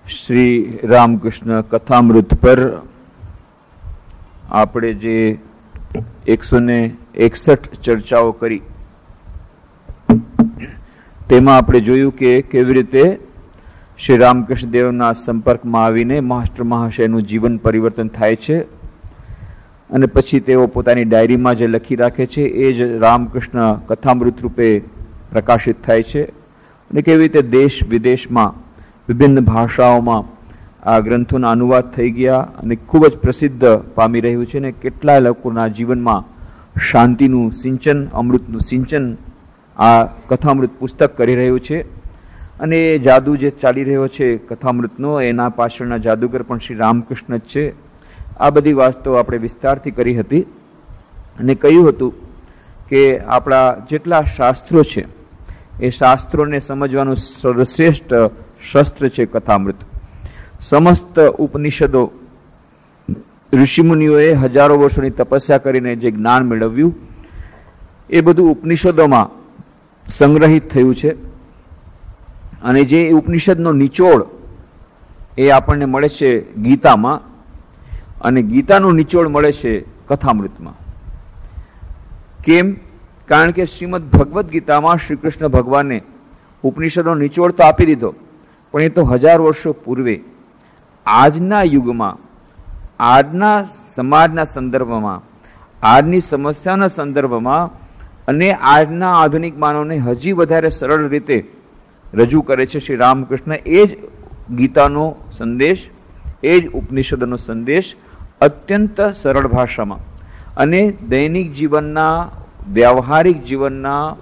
શ્રી રામકૃષ્ણ કથામૃત પર આપણે જે 161 ચર્ચાઓ કરી તેમાં આપણે જોયું કે કેવી રીતે શ્રી રામકૃષ્ણ દેવના સંપર્કમાં આવીને માસ્ટર મહાશયનું જીવન પરિવર્તન થાય છે અને પછી તેઓ પોતાની ડાયરીમાં જે લખી રાખે છે એ જ રામકૃષ્ણ કથામૃત રૂપે પ્રકાશિત થાય છે અને કેવી રીતે દેશ વિદેશમાં વિભિન્ન ભાષાઓમાં આ ગ્રંથોના અનુવાદ થઈ ગયા અને ખૂબ જ પ્રસિદ્ધ પામી રહ્યું છે ને કેટલાય લોકોના જીવનમાં શાંતિનું સિંચન, અમૃતનું સિંચન આ કથામૃત પુસ્તક કરી રહ્યું છે. અને એ જાદુ જે ચાલી રહ્યો છે કથામૃતનો, એના પાછળના જાદુગર પણ શ્રી રામકૃષ્ણ જ છે. આ બધી વાતો આપણે વિસ્તારથી કરી હતી અને કહ્યું હતું કે આપણા જેટલા શાસ્ત્રો છે એ શાસ્ત્રોને સમજવાનું સર્વશ્રેષ્ઠ શસ્ત્ર છે કથામૃત. સમસ્ત ઉપનિષદો ઋષિમુનિઓએ હજારો વર્ષોની તપસ્યા કરીને જે જ્ઞાન મેળવ્યું એ બધું ઉપનિષદોમાં સંગ્રહિત થયું છે અને જે ઉપનિષદનો નિચોડ એ આપણને મળે છે ગીતામાં અને ગીતાનો નિચોડ મળે છે કથામૃતમાં. કેમ? કારણ કે શ્રીમદ ભગવદ્ ગીતામાં શ્રી કૃષ્ણ ભગવાને ઉપનિષદનો નિચોડ તો આપી દીધો, પણ એ તો 1000 વર્ષો પૂર્વે આજના યુગમાં, આજના સમાજના સંદર્ભમાં, આજની સમસ્યાના સંદર્ભમાં અને આજના આધુનિક માનવને હજી વધારે સરળ રીતે રજૂ કરે છે શ્રી રામકૃષ્ણ. એ જ ગીતાનો સંદેશ, એ જ ઉપનિષદોનો સંદેશ અત્યંત સરળ ભાષામાં અને દૈનિક જીવનના, વ્યવહારિક જીવનના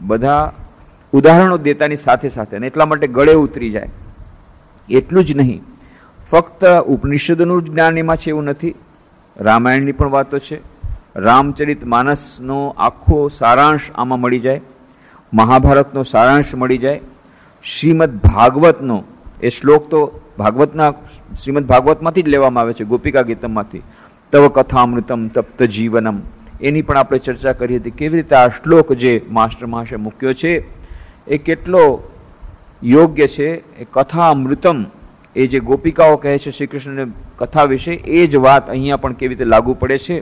બધા ઉદાહરણો દેતાની સાથે સાથે, અને એટલા માટે ગળે ઉતરી જાય. એટલું જ નહીં, ફક્ત ઉપનિષદોનું જ્ઞાન એમાં છે એવું નથી, રામાયણની પણ વાતો છે, રામચરિત માનસનો આખો સારાંશ આમાં મળી જાય, મહાભારતનો સારાંશ મળી જાય, શ્રીમદ ભાગવતનો એ શ્લોક તો ભાગવતના શ્રીમદ ભાગવતમાંથી જ લેવામાં આવે છે, ગોપિકા ગીતમમાંથી. તવ કથામૃતમ તપ્ત જીવનમ, એની પણ આપણે ચર્ચા કરી હતી. કેવી રીતે આ શ્લોક જે માસ્ટર મહાશય મૂક્યો છે એ કેટલો યોગ્ય છે. એ કથામૃતમ, એ જે ગોપિકાઓ કહે છે શ્રી કૃષ્ણને કથા વિશે, એ જ વાત અહીંયા પણ કેવી રીતે લાગુ પડે છે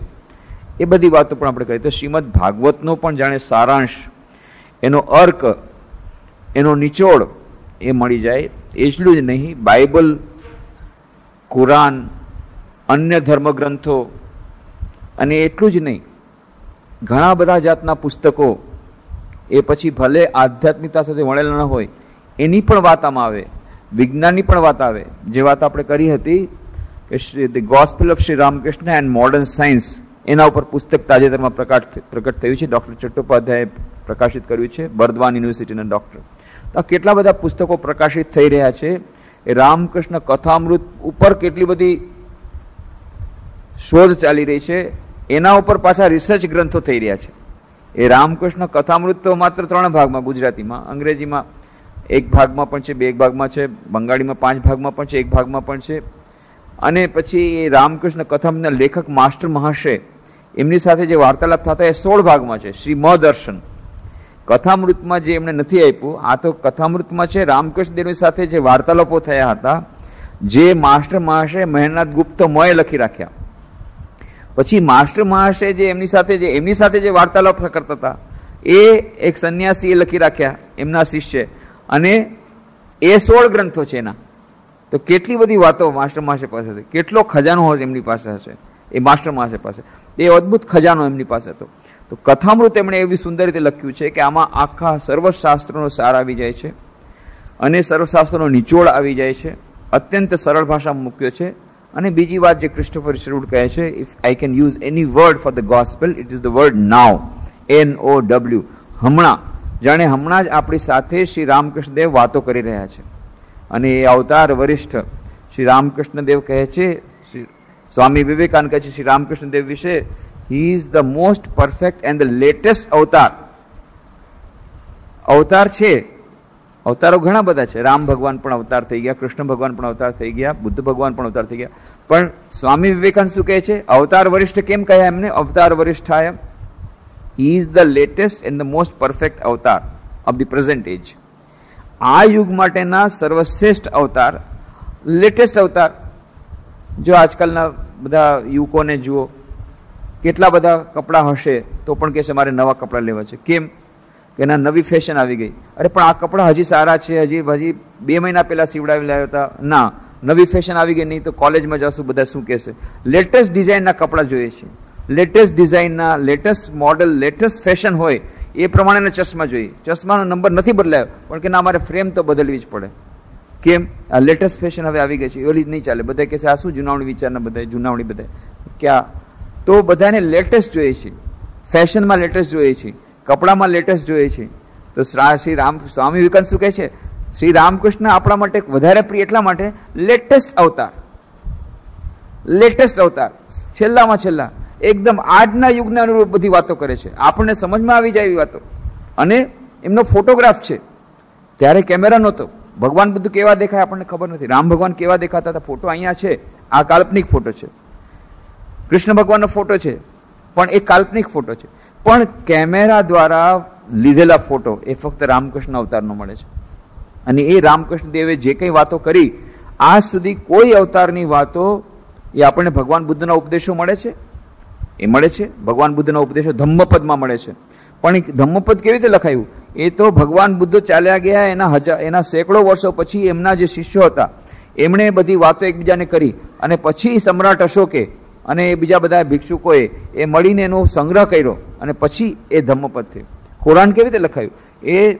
એ બધી વાતો પણ આપણે કહી. તો શ્રીમદ ભાગવતનો પણ જાણે સારાંશ, એનો અર્ક, એનો નિચોડ એ મળી જાય. એટલું જ નહીં, બાઇબલ, કુરાન, અન્ય ધર્મગ્રંથો, અને એટલું જ નહીં, ઘણા બધા જાતના પુસ્તકો, એ પછી ભલે આધ્યાત્મિકતા સાથે મળેલા ન હોય એની પણ વાત આમાં આવે, વિજ્ઞાનની પણ વાત આવે. જે વાત આપણે કરી હતી કે the gospel of Shri Ramakrishna and modern science, એના ઉપર પુસ્તક તાજેતરમાં પ્રકટ થયું છે. ડૉક્ટર ચટ્ટોપાધ્યાયે પ્રકાશિત કર્યું છે, બર્દવાન યુનિવર્સિટીના ડૉક્ટર. તો કેટલા બધા પુસ્તકો પ્રકાશિત થઈ રહ્યા છે. એ રામકૃષ્ણ કથામૃત ઉપર કેટલી બધી શોધ ચાલી રહી છે, એના ઉપર પાછા રિસર્ચ ગ્રંથો થઈ રહ્યા છે. એ રામકૃષ્ણ કથામૃત તો માત્ર 3 ભાગમાં, ગુજરાતીમાં, અંગ્રેજીમાં 1 ભાગમાં પણ છે, 2 ભાગમાં છે, બંગાળીમાં 5 ભાગમાં પણ છે, 1 ભાગમાં પણ છે. અને પછી એ રામકૃષ્ણ કથામૃતના લેખક માસ્ટર મહાશય, એમની સાથે જે વાર્તાલાપ થતા એ 16 ભાગમાં છે. શ્રી દર્શન કથામૃતમાં જે એમને નથી આપ્યું, આ તો કથામૃતમાં છે. રામકૃષ્ણ દેવની સાથે જે વાર્તાલાપો થયા હતા, જે માસ્ટર મહાશય મહેનાથ ગુપ્ત મોએ લખી રાખ્યા. પછી માસ્ટર મહાશય જે એમની સાથે જે વાર્તાલાપ કરતા હતા એ એક સંન્યાસીએ લખી રાખ્યા, એમના શિષ્ય, અને એ 16 ગ્રંથો છે એના. તો કેટલી બધી વાતો માસ્ટર મહાશય પાસે હતી, કેટલો ખજાનો હોય એમની પાસે હશે એ માસ્ટર મહાશય પાસે. એ અદ્ભુત ખજાનો એમની પાસે હતો. તો કથામૃત એમણે એવી સુંદર રીતે લખ્યું છે કે આમાં આખા સર્વશાસ્ત્રોનો સાર આવી જાય છે અને સર્વશાસ્ત્રોનો નિચોડ આવી જાય છે. અત્યંત સરળ ભાષામાં મૂક્યો છે. અને બીજી વાત જે ક્રિસ્ટોફર શેરવુડ કહે છે, if I can use any word for the gospel, it is the word now, NOW, હમણાં. જાણે હમણાં જ આપણી સાથે શ્રી રામકૃષ્ણદેવ વાતો કરી રહ્યા છે. અને એ અવતાર વરિષ્ઠ શ્રી રામકૃષ્ણદેવ કહે છે, સ્વામી વિવેકાનંદ કહે છે શ્રી રામકૃષ્ણદેવ વિશે, હી is the most perfect and the latest અવતાર છે. અવતારો ઘણા બધા છે, રામ ભગવાન પણ અવતાર થઈ ગયા, કૃષ્ણ ભગવાન પણ અવતાર થઈ ગયા, બુદ્ધ ભગવાન પણ અવતાર થઈ ગયા. પણ સ્વામી વિવેકાનંદ શું કહે છે? અવતાર વરિષ્ઠ કેમ કહ્યા એમને? અવતાર વરિષ્ઠાય, he is the latest and the most perfect avatar of the present age. આ યુગ માટેના સર્વશ્રેષ્ઠ અવતાર, લેટેસ્ટ અવતાર. જો આજકાલના બધા યુવકોને જુઓ, કેટલા બધા કપડાં હશે તો પણ કહેશે મારે નવા કપડાં લેવા છે. કેમ કે એના નવી ફેશન આવી ગઈ. અરે પણ આ કપડાં હજી સારા છે, હજી 2 મહિના પહેલા સીવડાવી લાવ્યા હતા. ના, નવી ફેશન આવી ગઈ, નહીં તો કોલેજમાં જશું બધા શું કહેશે. લેટેસ્ટ ડિઝાઇનના કપડાં જોઈએ છે, લેટેસ્ટ ડિઝાઇનના, લેટેસ્ટ મોડલ, લેટેસ્ટ ફેશન હોય એ પ્રમાણેના ચશ્મા જોઈએ. ચશ્માનો નંબર નથી બદલાયો પણ કે ના મારે ફ્રેમ તો બદલવી જ પડે. કેમ? આ લેટેસ્ટ ફેશન હવે આવી ગઈ છે, ઓલી નહીં ચાલે. બધા કહેશે આ શું જુનાવણી વિચારના, બધા જુનાવણી, બધા ક્યાં. તો બધાને લેટેસ્ટ જોઈએ છે, ફેશનમાં લેટેસ્ટ જોઈએ છે, કપડામાં લેટેસ્ટ જોઈએ છે. તો શ્રી સ્વામી વિવેકાનંદ શું કહે છે? શ્રી રામકૃષ્ણ આપણા માટે વધારે પ્રિય એટલા માટે લેટેસ્ટ અવતાર, લેટેસ્ટ અવતાર, છેલ્લામાં છેલ્લા, એકદમ આજના યુગને અનુરૂપ બધી વાતો કરે છે, આપણને સમજમાં આવી જાય એવી વાતો. અને એમનો ફોટોગ્રાફ છે, ત્યારે કેમેરા નહોતો. ભગવાન બધું કેવા દેખાય આપણને ખબર નથી. રામ ભગવાન કેવા દેખાતા હતા, ફોટો અહીંયા છે, આ કાલ્પનિક ફોટો છે. કૃષ્ણ ભગવાનનો ફોટો છે પણ એ કાલ્પનિક ફોટો છે. પણ કેમેરા દ્વારા લીધેલા ફોટો એ ફક્ત રામકૃષ્ણ અવતારનો મળે છે. અને એ રામકૃષ્ણ દેવે જે કંઈ વાતો કરી, આજ સુધી કોઈ અવતારની વાતો એ આપણને ભગવાન બુદ્ધના ઉપદેશો મળે છે, એ મળે છે. ભગવાન બુદ્ધના ઉપદેશો ધમ્મપદમાં મળે છે. પણ ધમ્મપદ કેવી રીતે લખાયું? એ તો ભગવાન બુદ્ધ ચાલ્યા ગયા એના સેંકડો વર્ષો પછી એમના જે શિષ્યો હતા એમણે બધી વાતો એકબીજાને કરી, અને પછી સમ્રાટ અશોકે અને બીજા બધા ભિક્ષુકોએ એ મળીને એનો સંગ્રહ કર્યો, અને પછી એ ધમ્મપદ થયું. કુરાન કેવી રીતે લખાયું? એ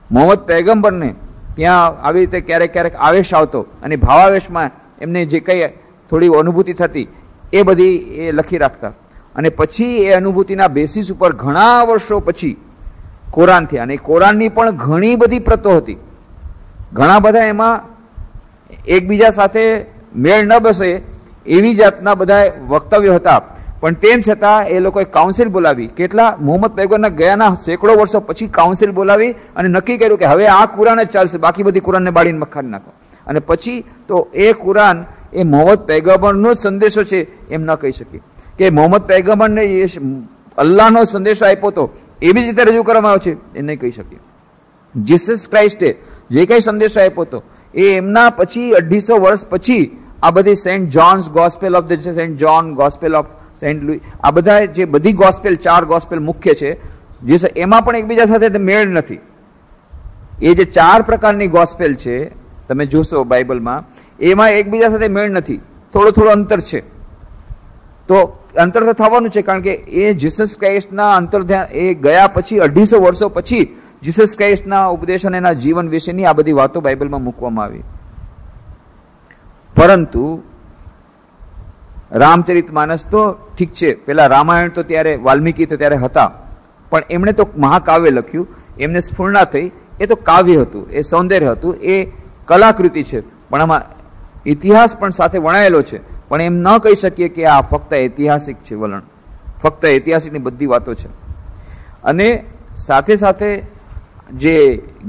મોહમ્મદ પૈગંબરને ત્યાં આવી રીતે ક્યારેક ક્યારેક આવેશ આવતો, અને ભાવાવેશમાં એમને જે કંઈ થોડી અનુભૂતિ થતી એ બધી એ લખી રાખતા. અને પછી એ અનુભૂતિના બેસિસ ઉપર ઘણા વર્ષો પછી કોરાન થયા. અને કોરાનની પણ ઘણી બધી પ્રતો હતી, ઘણા બધા એમાં એકબીજા સાથે મેળ ન બેસે એવી જાતના બધા વક્તવ્યો હતા. પણ તેમ છતાં એ લોકોએ કાઉન્સિલ બોલાવી. કેટલા? મોહમ્મદ પૈગંબરના ગયાના સેંકડો વર્ષો પછી કાઉન્સિલ બોલાવી અને નક્કી કર્યું કે હવે આ કુરાન જ ચાલશે, બાકી બધી કુરાનને બાળીને મખાડી નાખો. અને પછી તો એ કુરાન એ મોહમ્મદ પૈગંબરનો જ સંદેશો છે એમ ન કહી શકીએ. કે મોહમ્મદ પૈગંબરને એ અલ્લાહનો સંદેશો આપ્યો તો એવી જ રીતે રજૂ કરવામાં આવ્યો છે એ નહીં કહી શકીએ. જીસસ ક્રાઇસ્ટે જે કંઈ સંદેશો આપ્યો હતો એ એમના પછી 250 વર્ષ પછી આ બધી saint John's gospel of the saint John, gospel of saint Louis, આ બધા જે બધી ગોસ્પેલ, 4 ગોસ્પેલ મુખ્ય છે, એમાં પણ એકબીજા સાથે મેળ નથી. એ જે 4 પ્રકારની ગોસ્પેલ છે તમે જોશો બાઇબલમાં, એમાં એકબીજા સાથે મેળ નથી, થોડો થોડો અંતર છે. તો અંતર તો થવાનું છે, કારણ કે એ જીસસ ક્રાઇસ્ટના અંતર એ ગયા પછી 250 વર્ષો પછી જીસસ ક્રાઇસ્ટના ઉપદેશ અને એના જીવન વિશેની આ બધી વાતો બાઇબલમાં મૂકવામાં આવી. પરંતુ રામચરિત માનસ તો ઠીક છે, પેલા રામાયણ તો ત્યારે વાલ્મીકી તો ત્યારે હતા, પણ એમણે તો મહાકાવ્ય લખ્યું, એમને સ્ફૂર્ણા થઈ, એ તો કાવ્ય હતું, એ સૌંદર્ય હતું, એ કલાકૃતિ છે. પણ આમાં ઇતિહાસ પણ સાથે વણાયેલો છે. પણ એમ ન કહી શકીએ કે આ ફક્ત ઐતિહાસિક છે વલણ, ફક્ત ઐતિહાસિકની બધી વાતો છે. અને સાથે સાથે જે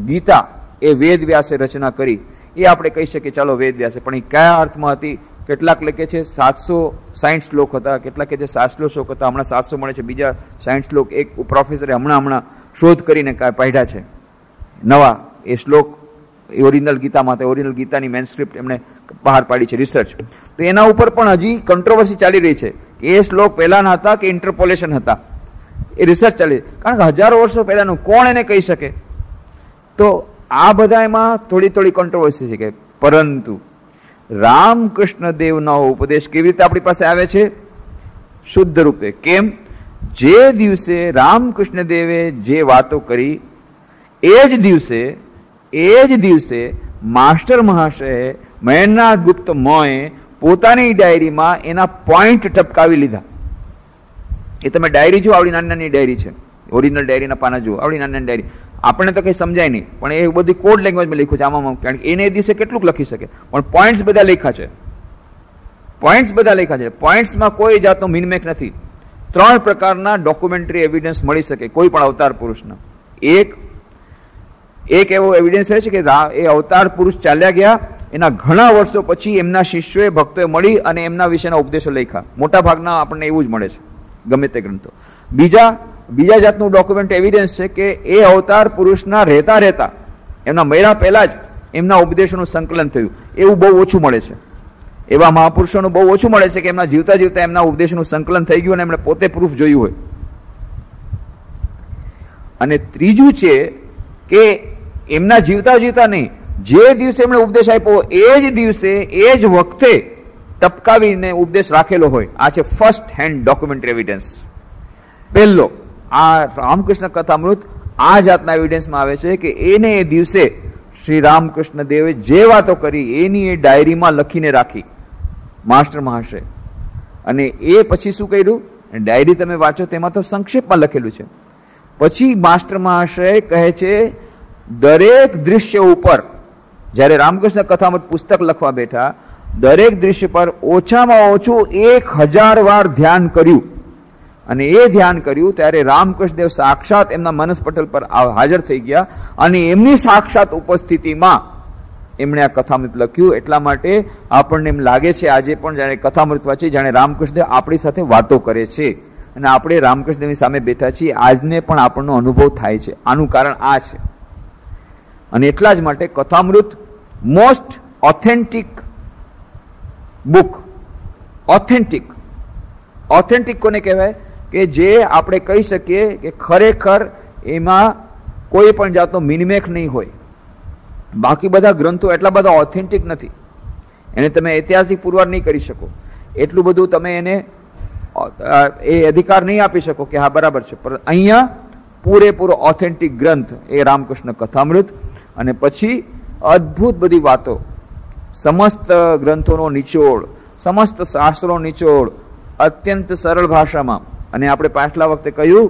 ગીતા એ વેદ વ્યાસે રચના કરી એ આપણે કહી શકીએ ચાલો વેદ વ્યાસે, પણ એ કયા અર્થમાં હતી? કેટલાક લખે છે 760 શ્લોક હતા, કેટલાક કહે છે 700 શ્લોક હતા, હમણાં 700 મળે છે, બીજા 60 શ્લોક એક પ્રોફેસરે હમણાં શોધ કરીને પાડ્યા છે નવા. એ શ્લોક એ ઓરિજિનલ ગીતામાં હતા, ઓરિજિનલ ગીતાની મેનસ્ક્રિપ્ટ એમણે બહાર પાડી છે, રિસર્ચ. તો એના ઉપર પણ હજી કંટ્રોવર્સી ચાલી રહી છે કે એ શ્લોક પહેલાના હતા કે ઇન્ટરપોલેશન હતા. એ રિસર્ચ ચાલી, કારણ કે હજારો વર્ષો પહેલાનું કોણ એને કહી શકે? તો આ બધા એમાં થોડી થોડી કંટ્રોવર્સી છે. કે પરંતુ રામકૃષ્ણ દેવનો ઉપદેશ કેવી રીતે આપણી પાસે આવે છે? શુદ્ધ રૂપે. કેમ? જે દિવસે રામકૃષ્ણ દેવે જે વાતો કરી એ જ દિવસે માસ્ટર મહાશયે મહેન્દ્રનાથ ગુપ્ત મોએ પોતાની ડાયરીમાં એના પોઈન્ટ ટપકાવી લીધા. એ તમે ડાયરી જુઓ, આવડી નાની નાની ડાયરી છે, ઓરિજિનલ ડાયરીના પાના જુઓ, આવડી નાની નાની ડાયરી. આપણને તો કંઈ સમજાય નહીં, પણ એ બધી કોડ લેંગ્વેજમાં લખ્યું છે આમાં, કારણ કે એને દિવસે કેટલુંક લખી શકે, પણ પોઈન્ટ્સ બધા લખ્યા છે. પોઈન્ટ્સ બધા લખ્યા છે. પોઈન્ટ્સમાં કોઈ જાતનો મિનમેક નથી. 3 પ્રકારના ડોક્યુમેન્ટરી એવિડન્સ મળી શકે કોઈ પણ અવતાર પુરુષના. એક એવો એવિડન્સ છે કે એ અવતાર પુરુષ ચાલ્યા ગયા, એના ઘણા વર્ષો પછી એમના શિષ્યોએ, ભક્તોએ મળી અને એમના વિશેના ઉપદેશો લખ્યા. મોટા ભાગના આપણને એવું જ મળે છે ગમે તે ગ્રંથો. બીજા જાતનું ડોક્યુમેન્ટ એવિડન્સ છે કે એ અવતાર પુરુષના રહેતા એમના મર્યા પહેલા જ એમના ઉપદેશોનું સંકલન થયું. એવું બહુ ઓછું મળે છે. એવા મહાપુરુષોનું બહુ ઓછું મળે છે કે એમના જીવતા જીવતા એમના ઉપદેશનું સંકલન થઈ ગયું અને એમણે પોતે પ્રૂફ જોયું હોય. અને ત્રીજું છે કે એમના જીવતા જીવતા નહીં, જે દિવસે એમણે ઉપદેશ આપ્યો એ જ દિવસે એ જ વખતે ટપકાવીને ઉપદેશ રાખેલો હોય. આ છે ફર્સ્ટ હેન્ડ ડોક્યુમેન્ટરી એવિડન્સ. પહેલો આ રામકૃષ્ણ કથામૃત આ જાતના એવિડન્સમાં આવે છે કે એને એ દિવસે શ્રી રામકૃષ્ણ દેવે જે વાતો કરી એની એ ડાયરીમાં લખીને રાખી માસ્ટર મહાશય. અને એ પછી શું કર્યું, ડાયરી તમે વાંચો તેમાં તો સંક્ષેપમાં લખેલું છે. પછી માસ્ટર મહાશય કહે છે દરેક દૃશ્ય ઉપર, જ્યારે રામકૃષ્ણ કથામૃત પુસ્તક લખવા બેઠા, દરેક દૃશ્ય પર ઓછામાં ઓછું 1000 વાર ધ્યાન કર્યું. અને એ ધ્યાન કર્યું ત્યારે રામકૃષ્ણદેવ સાક્ષાત એમના માનસ પટલ પર હાજર થઈ ગયા અને એમની સાક્ષાત ઉપસ્થિતિમાં એમણે આ કથામૃત લખ્યું. એટલા માટે આપણને એમ લાગે છે આજે પણ જાણે કથામૃત વાંચી જાણે રામકૃષ્ણદેવ આપણી સાથે વાતો કરે છે અને આપણે રામકૃષ્ણદેવની સામે બેઠા છીએ. આજને પણ આપણનો અનુભવ થાય છે. આનું કારણ આ છે. અને એટલા જ માટે કથામૃત મોસ્ટ ઓથેન્ટિક બુક. ઓથેન્ટિક કોને કહેવાય કે જે આપણે કહી શકીએ કે ખરેખર એમાં કોઈ પણ જાતનો મિનિમેક નહીં હોય. બાકી બધા ગ્રંથો એટલા બધા ઓથેન્ટિક નથી, એને તમે ઐતિહાસિક પુરવાર નહીં કરી શકો, એટલું બધું તમે એને એ અધિકાર નહીં આપી શકો કે હા બરાબર છે. પણ અહીંયા પૂરેપૂરો ઓથેન્ટિક ગ્રંથ એ રામકૃષ્ણ કથામૃત. અને પછી અદ્ભુત બધી વાતો, સમસ્ત ગ્રંથોનો નિચોડ, સમસ્ત શાસ્ત્રોનો નિચોડ અત્યંત સરળ ભાષામાં. અને આપણે પાછલા વખતે કહ્યું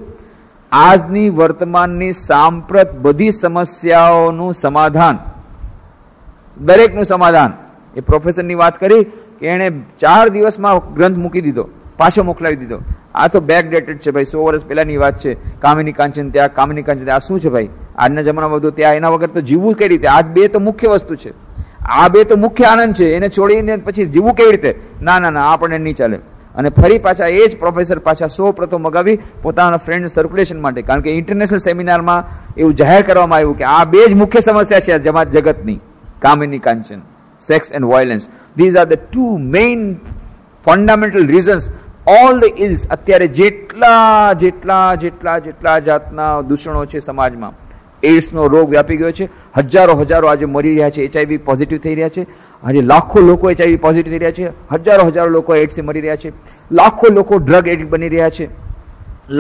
આજની વર્તમાનની સાંપ્રત બધી સમસ્યાઓનું સમાધાન, દરેકનું સમાધાન. એ પ્રોફેસરની વાત કરી કે એણે 4 દિવસમાં ગ્રંથ મૂકી દીધો, પાછો મોકલાવી દીધો. આ તો બેક ડેટેડ છે ભાઈ, 100 વર્ષ પહેલાની વાત છે. કામિની કાંચન ત્યાં, કામિની કાંચન ત્યાં. આ શું છે ભાઈ? આજના જમાનામાં બધું ત્યાં, એના વગર તો જીવવું કઈ રીતે? આ 2 તો મુખ્ય વસ્તુ છે, આ 2 તો મુખ્ય આનંદ છે. એને છોડીને પછી જીવવું કેવી રીતે? ના ના ના, આપણને નહીં ચાલે. અને ફરી પાછા એ જ પ્રોફેસર પાછા 100 પ્રતો મગાવી પોતાના ફ્રેન્ડ સર્ક્યુલેશન માટે, કારણ કે ઇન્ટરનેશનલ સેમિનારમાં એવું જાહેર કરવામાં આવ્યું કે આ 2 જ મુખ્ય સમસ્યા છે જગતની, કામિની કાંચન, sex and violence. These are the 2 main fundamental reasons. All the ills, અત્યારે જેટલા જાતના દૂષણો છે સમાજમાં, એઇડ્સનો રોગ વ્યાપી ગયો છે, હજારો આજે મરી રહ્યા છે, HIV પોઝિટિવ થઈ રહ્યા છે. આજે લાખો લોકો HIV પોઝિટિવ થઈ રહ્યા છે, હજારો લોકો એઇડ્સથી મરી રહ્યા છે, લાખો લોકો ડ્રગ એડિક્ટ બની રહ્યા છે,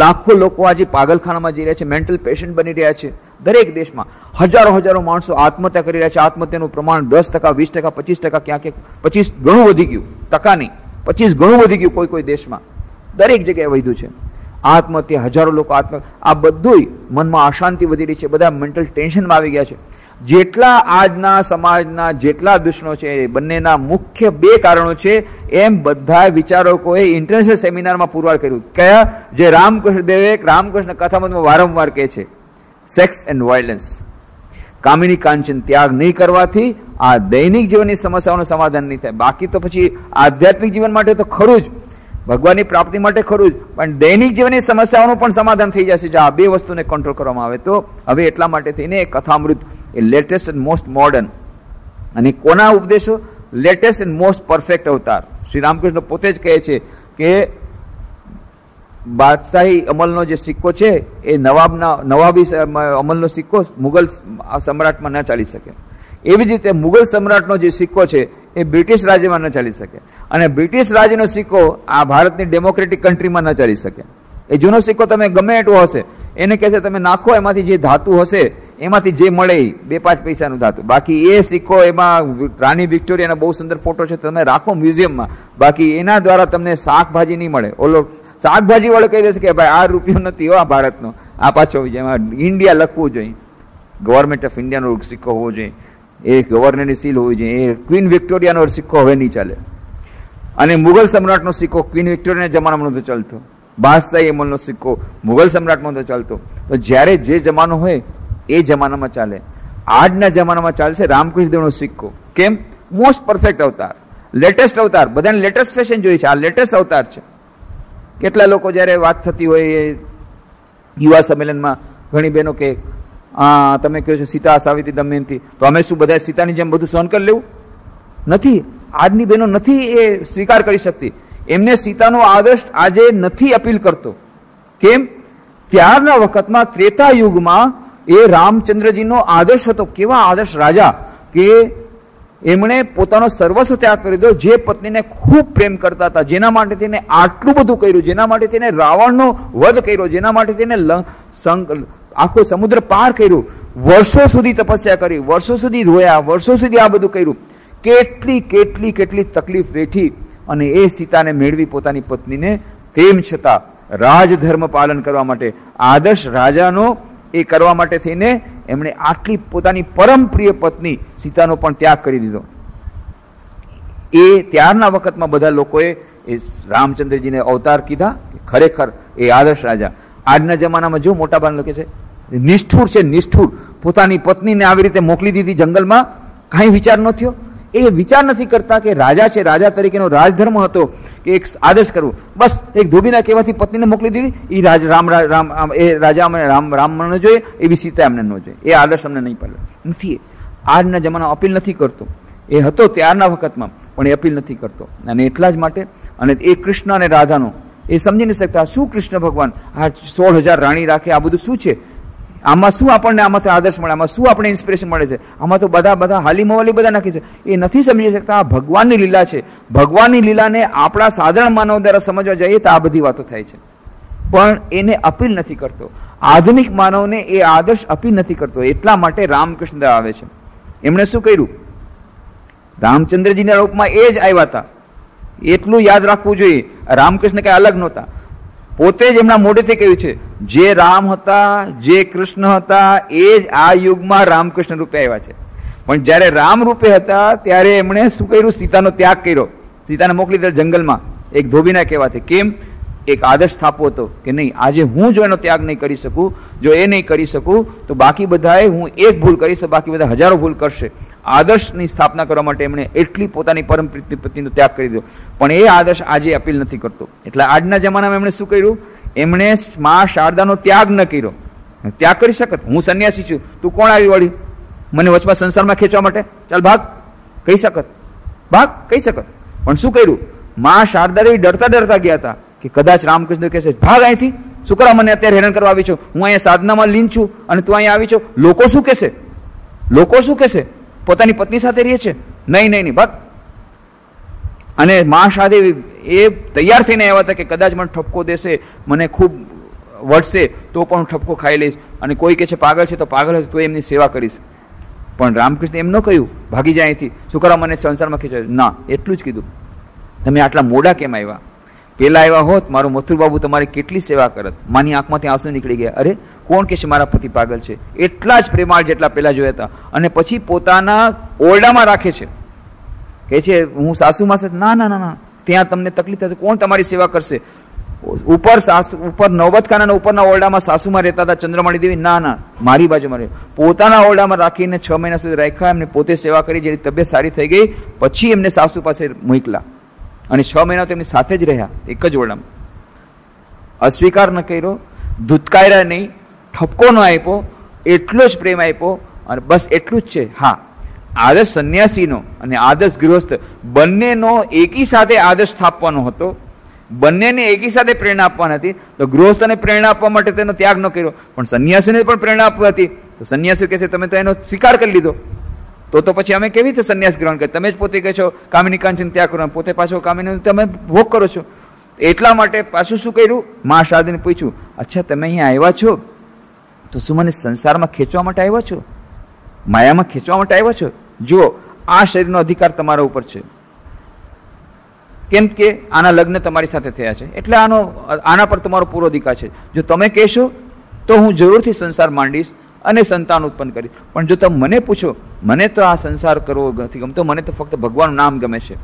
લાખો લોકો આજે પાગલખાનામાં જઈ રહ્યા છે, મેન્ટલ પેશન્ટ બની રહ્યા છે. દરેક દેશમાં હજારો માણસો આત્મહત્યા કરી રહ્યા છે. આત્મહત્યાનું પ્રમાણ 10%, 20%, 25%, ક્યાંક 25 ગણું વધી ગયું. ટકા નહીં, 25 ગણું વધી ગયું કોઈ દેશમાં. દરેક જગ્યાએ વધ્યું છે આત્મહત્યા. હજારો લોકો આ બધું મનમાં અશાંતિ વધી રહી છે, બધા મેન્ટલ ટેન્શનમાં આવી ગયા છે. જેટલા આજના સમાજના જેટલા દૂષણો છે એ બંનેના મુખ્ય 2 કારણો છે, એમ બધા વિચારકોએ ઇન્ટરનેશનલ સેમિનારમાં પુરવાર કર્યું. કયા? જે રામકૃષ્ણ કથામૃતમાં વારંવાર કહે છે, સેક્સ એન્ડ વાયોલન્સ. કામિની કાંચન ત્યાગ નહીં કરવાથી આ દૈનિક જીવનની સમસ્યાઓનું સમાધાન નહીં થાય. બાકી તો પછી આધ્યાત્મિક જીવન માટે તો ખરું જ, ભગવાનની પ્રાપ્તિ માટે ખરું જ, પણ દૈનિક જીવનની સમસ્યાઓનું પણ સમાધાન થઈ જશે જો આ 2 વસ્તુને કંટ્રોલ કરવામાં આવે તો. હવે એટલા માટે થઈને કથામૃત એ લેટેસ્ટ એન્ડ મોસ્ટ મોડર્ન. અને કોના ઉપદેશો? લેટેસ્ટ એન્ડ મોસ્ટ પરફેક્ટ અવતાર. શ્રી રામકૃષ્ણ પોતે જ કહે છે કે બાદશાહી અમલનો જે સિક્કો છે એ નવાબી અમલનો સિક્કો મુગલ સમ્રાટમાં ન ચાલી શકે. એવી જ રીતે મુગલ સમ્રાટનો જે સિક્કો છે એ બ્રિટિશ રાજ્યમાં ન ચાલી શકે, અને બ્રિટિશ રાજ્યનો સિક્કો આ ભારતની ડેમોક્રેટિક કન્ટ્રીમાં ન ચાલી શકે. એ જૂનો સિક્કો તમે ગમે એટલો હશે, એને કહેશે તમે નાખો, એમાંથી જે ધાતુ હશે એમાંથી જે મળે 2-5 પૈસાનું ધાતુ. બાકી એ સિક્કો, એમાં રાણી વિક્ટોરિયાનો બહુ સુંદર ફોટો છે, તમે રાખો મ્યુઝિયમમાં. બાકી એના દ્વારા તમને શાકભાજી નહીં મળે. ઓલો શાકભાજી વાળો કહી દેશે કે ભાઈ આ રૂપિયો નથી હો આ ભારતનો, આ પાછો જેમાં ઇન્ડિયા લખવું જોઈએ, ગવર્મેન્ટ ઓફ ઇન્ડિયાનો સિક્કો હોવો જોઈએ, એ ગવર્નરની સીલ હોવી જોઈએ. એ ક્વીન વિક્ટોરિયાનો સિક્કો હવે નહીં ચાલે. અને મુગલ સમ્રાટનો સિક્કો ક્વીન વિક્ટોરિયાના જમાનામાં નહોતો ચાલતો, બાદશાહી અમલનો સિક્કો મુગલ સમ્રાટમાં નહોતો ચાલતો. તો જ્યારે જે જમાનો હોય એ જમાનામાં ચાલે. આજના જમાનામાં ચાલશે રામકૃષ્ણદેવનો સિક્કો. કેમ? મોસ્ટ પરફેક્ટ અવતાર, લેટેસ્ટ અવતાર. બધાને લેટેસ્ટ ફેશન જોઈએ છે, આ લેટેસ્ટ અવતાર છે. કેટલા લોકો જ્યારે વાત થતી હોય એ યુવા સંમેલનમાં, ઘણી બહેનો કે તમે કહો છો સીતા સાવિત્રી દમયંતી, તો અમે શું બધા સીતાની જેમ બધું સહન કરી લેવું? નથી. આજની બહેનો નથી એ સ્વીકાર કરી શકતી. એમને સીતાનો આદર્શ આજે નથી અપીલ કરતો. કેમ? ત્યારના વખતમાં ત્રેતા યુગમાં એ રામચંદ્રજીનો આદર્શ હતો. કેવા આદર્શ રાજા કે એમણે પોતાનો સર્વસ્વ ત્યાગ કરી દીધો. જે પત્નીને ખૂબ પ્રેમ કરતા હતા, જેના માટે તેને આટલું બધું કર્યું, જેના માટે તેને રાવણનો વધ કર્યો, જેના માટે તેને આખો સમુદ્ર પાર કર્યું, વર્ષો સુધી તપસ્યા કરી, વર્ષો સુધી રોયા, વર્ષો સુધી આ બધું કર્યું, કેટલી કેટલી કેટલી તકલીફ વેઠી અને એ સીતાને મેળવી પોતાની પત્નીને. તેમ છતાં રાજધર્મ પાલન કરવા માટે, આદર્શ રાજાનો એ કરવા માટે થઈને એમણે આટલી પોતાની પરમ પ્રિય પત્ની સીતાનો પણ ત્યાગ કરી દીધો. એ ત્યારના વખતમાં બધા લોકોએ એ રામચંદ્રજીને અવતાર કીધા. ખરેખર એ આદર્શ રાજા. આજના જમાનામાં જો મોટા ભાગના લોકો છે નિષ્ઠુર છે, નિષ્ઠુર. પોતાની પત્નીને આવી રીતે મોકલી દીધી જંગલમાં, કાંઈ વિચાર ન થયો. એ વિચાર નથી કરતા કે રાજા છે, રાજા તરીકેનો રાજધર્મ હતો કે એક આદર્શ કરવું. બસ એક ધોબીના કહેવાથી પત્નીને મોકલી દીધી. એ રાજા અમને રામ ન જોઈએ, એવી સીતા અમને ન જોઈએ. એ આદર્શ અમને નહીં પાડે નથી. આજના જમાનામાં અપીલ નથી કરતો. એ હતો ત્યારના વખતમાં, પણ એ અપીલ નથી કરતો. અને એટલા જ માટે અને એ કૃષ્ણ અને રાધાનો એ સમજી નથી શકતા. શું કૃષ્ણ ભગવાન આ 16,000 રાણી રાખે, આ બધું શું છે? આમાં શું આપણને આમાંથી આદર્શ મળે? આમાં શું આપણે ઇન્સ્પિરેશન મળે છે? આમાં તો બધા હાલી મવાલી બધા નાખી છે. એ નથી સમજી શકતા આ ભગવાનની લીલા છે. ભગવાનની લીલાને આપણા સાધારણ માનવ દ્વારા સમજવા જઈએ તો આ બધી વાતો થાય છે, પણ એને અપીલ નથી કરતો. આધુનિક માનવને એ આદર્શ અપીલ નથી કરતો. એટલા માટે રામકૃષ્ણ આવે છે. એમણે શું કર્યું? રામચંદ્રજીના રૂપમાં એ જ આવ્યા હતા. એટલું યાદ રાખવું જોઈએ. રામકૃષ્ણ કઈ અલગ નહોતા. પોતે જ એમના મોઢેથી કહ્યું છે, જે રામ હતા, જે કૃષ્ણ હતા, એ જ આ યુગમાં રામકૃષ્ણ રૂપે આવ્યા છે. પણ જયારે રામ રૂપે હતા ત્યારે એમણે શું કર્યું? સીતાનો ત્યાગ કર્યો. સીતાને મોકલી દીધા જંગલમાં એક ધોબીના કહેવાથી. કેમ? એક આદર્શ સ્થાપવો હતો કે નહીં, આજે હું જો એનો ત્યાગ નહીં કરી શકું, જો એ નહીં કરી શકું, તો બાકી બધાએ હું એક ભૂલ કરીશ, બાકી બધા હજારો ભૂલ કરશે. આદર્શની સ્થાપના કરવા માટે એમણે એટલી પોતાની પરમ પત્નીનો ત્યાગ કરી દીધો. પણ એ આદર્શ આજે અપીલ નથી કરતો. એટલે આજના જમાનામાં એમણે શું કર્યું? એમણે મા શારદાનો ત્યાગ ન કર્યો. ત્યાગ કરી શકત. હું સંન્યાસી છું, તું કોણ આવી વળી મને વચમાં સંસારમાં ખેંચવા માટે? ચાલ ભાગ, કહી શકત. ભાગ કહી શકત. પણ શું કર્યું? મા શારદા ડરતા ડરતા ગયા હતા કે કદાચ રામકૃષ્ણ કહેશે ભાગ અહીંથી, શું કરવા મને અત્યારે હેરાન કરવા આવી છો? હું અહીંયા સાધનામાં લીન છું અને તું અહીંયા આવી છો. લોકો શું કહેશે? લોકો શું કહેશે? પોતાની પત્ની સાથે રહે છે. નહીં નહીં નહીં, ભાગ. અને મા શારદે એ તૈયાર થઈને આવ્યા હતા કે કદાચ મને ઠપકો દેશે, મને ખૂબ વળશે, તો પણ હું ઠપકો ખાઈ લઈશ. અને કોઈ કહે છે પાગલ છે તો પાગલ હશે, તો એમની સેવા કરીશ. પણ રામકૃષ્ણ એમ ન કહ્યું ભાગી જાય અહીંથી, શું કરવા મને સંસારમાં ખેંચાય? ના, એટલું જ કીધું. તમે આટલા મોડા કેમ આવ્યા? પેલા આવ્યા હોત, મારો મથુરબાબુ તમારી કેટલી સેવા કરત. માની આંખમાંથી આંસુ નીકળી ગયા. અરે કોણ કે છે મારા પતિ પાગલ છે? એટલા જ પ્રેમાળ જેટલા પેલા જોયા હતા. અને પછી પોતાના ઓરડામાં રાખે છે, કે છે હું સાસુમાં છે. ના ના ના ના, ત્યાં તમને તકલીફ થશે, કોણ તમારી સેવા કરશે? ઉપર નવબતખાના ઉપરના ઓરડામાં સાસુમાં રહેતા હતા ચંદ્રમણી દેવી. ના ના, મારી બાજુમાં રહે. પોતાના ઓરડામાં રાખીને 6 મહિના સુધી રાખ્યા. એમને પોતે સેવા કરી. જેની તબિયત સારી થઈ ગઈ પછી એમને સાસુ પાસે મોકલા અને 6 મહિના તેમની સાથે જ રહ્યા, એક જ ઓરડામાં. અસ્વીકાર ન કર્યો, ધૂતકાર્યા નહીં, ઠપકો ન આપ્યો, એટલો જ પ્રેમ આપ્યો. અને બસ એટલું જ છે. હા, આદર્શ સંન્યાસીનો અને આદર્શ ગૃહસ્થ બંનેનો એકી સાથે આદર્શ સ્થાપવાનો હતો. બંનેને એકી સાથે પ્રેરણા આપવાની હતી. તો ગૃહસ્થને પ્રેરણા આપવા માટે તેનો ત્યાગ ન કર્યો, પણ સંન્યાસીને પણ પ્રેરણા આપવી હતી. તો સંન્યાસી કહે છે તમે તો એનો સ્વીકાર કરી લીધો, તો પછી અમે કેવી રીતે સંન્યાસ ગ્રહણ કરીએ? તમે જ પોતે કહો છો કામિની કાંચન ત્યાગ કરો, પોતે પાછો કામિની તમે ભોગ કરો છો. એટલા માટે પાછું શું કર્યું? મા શારદાને પૂછ્યું, અચ્છા તમે અહીંયા આવ્યા છો તો શું મને સંસારમાં ખેંચવા માટે આવ્યા છો? માયામાં ખેંચવા માટે આવ્યા છો? જુઓ, આ શરીરનો અધિકાર તમારા ઉપર છે. કેમ કે આના લગ્ન તમારી સાથે થયા છે, એટલે આના પર તમારો પૂરો અધિકાર છે. જો તમે કહેશો તો હું જરૂરથી સંસાર માંડીશ અને સંતાન ઉત્પન્ન કરીશ. પણ જો તમે મને પૂછો, મને તો આ સંસાર કરવો નથી ગમતો, મને તો ફક્ત ભગવાનનું નામ ગમે છે.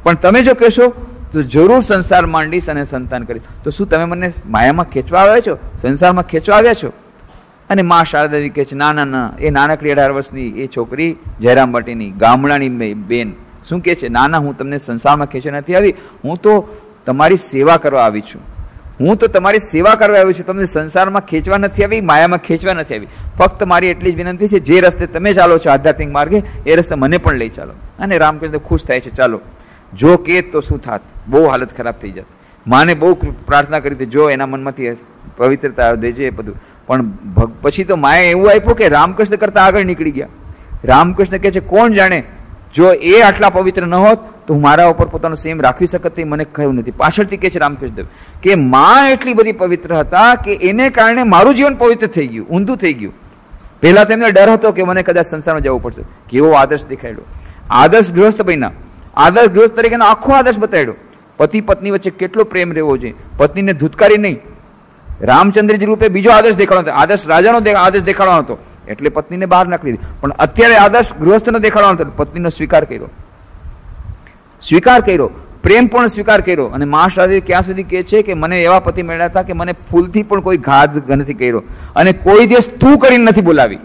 પણ તમે જો કહેશો તો જરૂર સંસાર માંડીશ અને સંતાન કરીશ. તો શું તમે મને માયામાં ખેંચવા આવ્યા છો? સંસારમાં ખેંચવા આવ્યા છો? અને મા શારદાજી કહે છે ના ના ના, એ નાનકડી 18 વર્ષની એ છોકરી જયરામ બાટીની ગામડાની બેન શું કહે છે? ના ના, હું તમને સંસારમાં ખેંચવા નથી આવી, હું તો તમારી સેવા કરવા આવી છું. હું તો તમારી સેવા કરવા આવ્યો છું, તમને સંસારમાં ખેંચવા નથી આવી, માયામાં ખેંચવા નથી આવી. ફક્ત મારી એટલી જ વિનંતી છે, જે રસ્તે તમે ચાલો છો આધ્યાત્મિક માર્ગે, એ રસ્તે મને પણ લઈ ચાલો. અને રામકૃષ્ણ ખુશ થાય છે, ચાલો. જો કે તો શું થાત, બહુ હાલત ખરાબ થઈ જાત. માને બહુ પ્રાર્થના કરી હતી, જો એના મનમાંથી પવિત્રતા દેજે એ બધું. પણ પછી તો માએ એવું આપ્યું કે રામકૃષ્ણ કરતા આગળ નીકળી ગયા. રામકૃષ્ણ કહે છે, કોણ જાણે જો એ આટલા પવિત્ર ન હોત તો હું મારા ઉપર પોતાનો સેમ રાખી શકત, મને કહ્યું નથી. પાછળથી કહે છે રામકૃષ્ણ કે માં એટલી બધી પવિત્ર હતા કે એને કારણે મારું જીવન પવિત્ર થઈ ગયું, ઊંધું થઈ ગયું. પહેલા તો એમને ડર હતો કે મને કદાચ સંસારમાં જવું પડશે. કેવો આદર્શ દેખાડ્યો, આદર્શ ગૃહસ્થ બન્યા, આદર્શ ગૃહસ્થ તરીકેનો આખો આદર્શ બતાડ્યો. પતિ પત્ની વચ્ચે કેટલો પ્રેમ રહેવો જોઈએ, પત્નીને ધૂતકારી નહીં. રામચંદ્રજી રૂપે બીજો આદર્શ દેખાડવાનો હતો, આદર્શ રાજાનો આદર્શ દેખાડવાનો હતો, એટલે પત્નીને બહાર નાખી દીધી. પણ અત્યારે આદર્શ ગૃહસ્થનો દેખાડવાનો હતો, પત્નીનો સ્વીકાર કર્યો, પ્રેમપૂર્ણ સ્વીકાર કર્યો. અને મા શાસ્ત્રી ક્યાં સુધી કહે છે કે મને એવા પતિ મળ્યા હતા કે મને ફૂલથી પણ કોઈ ઘાત નથી કર્યો, અને કોઈ દિવસ તું કરીને નથી બોલાવી.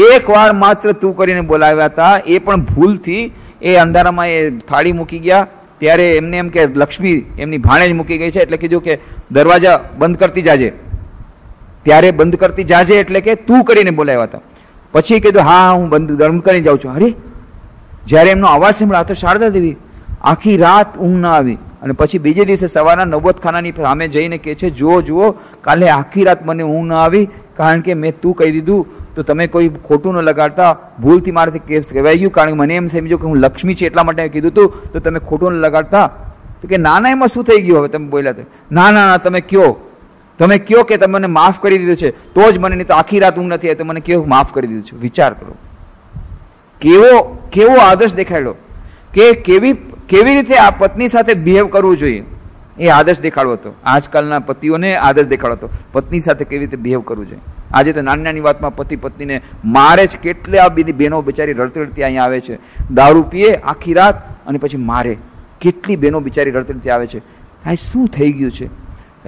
એક વાર માત્ર તું કરીને બોલાવ્યા હતા, એ પણ ભૂલથી. એ અંધારામાં એ થાળી મૂકી ગયા ત્યારે એમને એમ કે લક્ષ્મી એમની ભાણેજ મૂકી ગઈ છે, એટલે કીધું કે દરવાજા બંધ કરતી જાજે. ત્યારે બંધ કરતી જાજે એટલે કે તું કરીને બોલાવ્યા હતા. પછી કીધું હા હું બંધ કરી જાઉં છું. અરે જયારે એમનો અવાજ સાંભળ્યો, તો શારદા દેવી આખી રાત ઊંઘ ના આવી. અને પછી બીજે દિવસે સવારના નવબતખાનાની સામે જઈને કહે છે, જુઓ કાલે આખી રાત મને ઊંઘ ના આવી, કારણ કે મેં તું કહી દીધું તો તમે કોઈ ખોટું ન લગાડતા. ભૂલથી મારાથી કેસ કહેવાય ગયું, કારણ કે મને એમ સમજ્યું કે હું લક્ષ્મી છે એટલા માટે કીધું હતું, તો તમે ખોટું ન લગાડતા. તો કે ના એમાં શું થઈ ગયું, હવે તમે બોલ્યા તો ના તમે કયો કે તમે મને માફ કરી દીધું છે તો જ મને, નહીં તો આખી રાત ઊંઘ નથી આવી તો મને કેવું માફ કરી દીધું છે. વિચાર કરો, કેવો આદર્શ દેખાડ્યો કે કેવી રીતે આ પત્ની સાથે બિહેવ કરવું જોઈએ, એ આદર્શ દેખાડવો હતો. આજકાલના પતિઓને આદર્શ દેખાડવો હતો, પત્ની સાથે કેવી રીતે બિહેવ કરવું જોઈએ. આજે તો નાની વાતમાં પતિ પત્નીને મારે છે. કેટલા બધી બહેનો બિચારી રડતી રડતી અહીંયા આવે છે, દારૂ પીએ આખી રાત અને પછી મારે. કેટલી બહેનો બિચારી રડતી રડતી આવે છે. આ શું થઈ ગયું છે?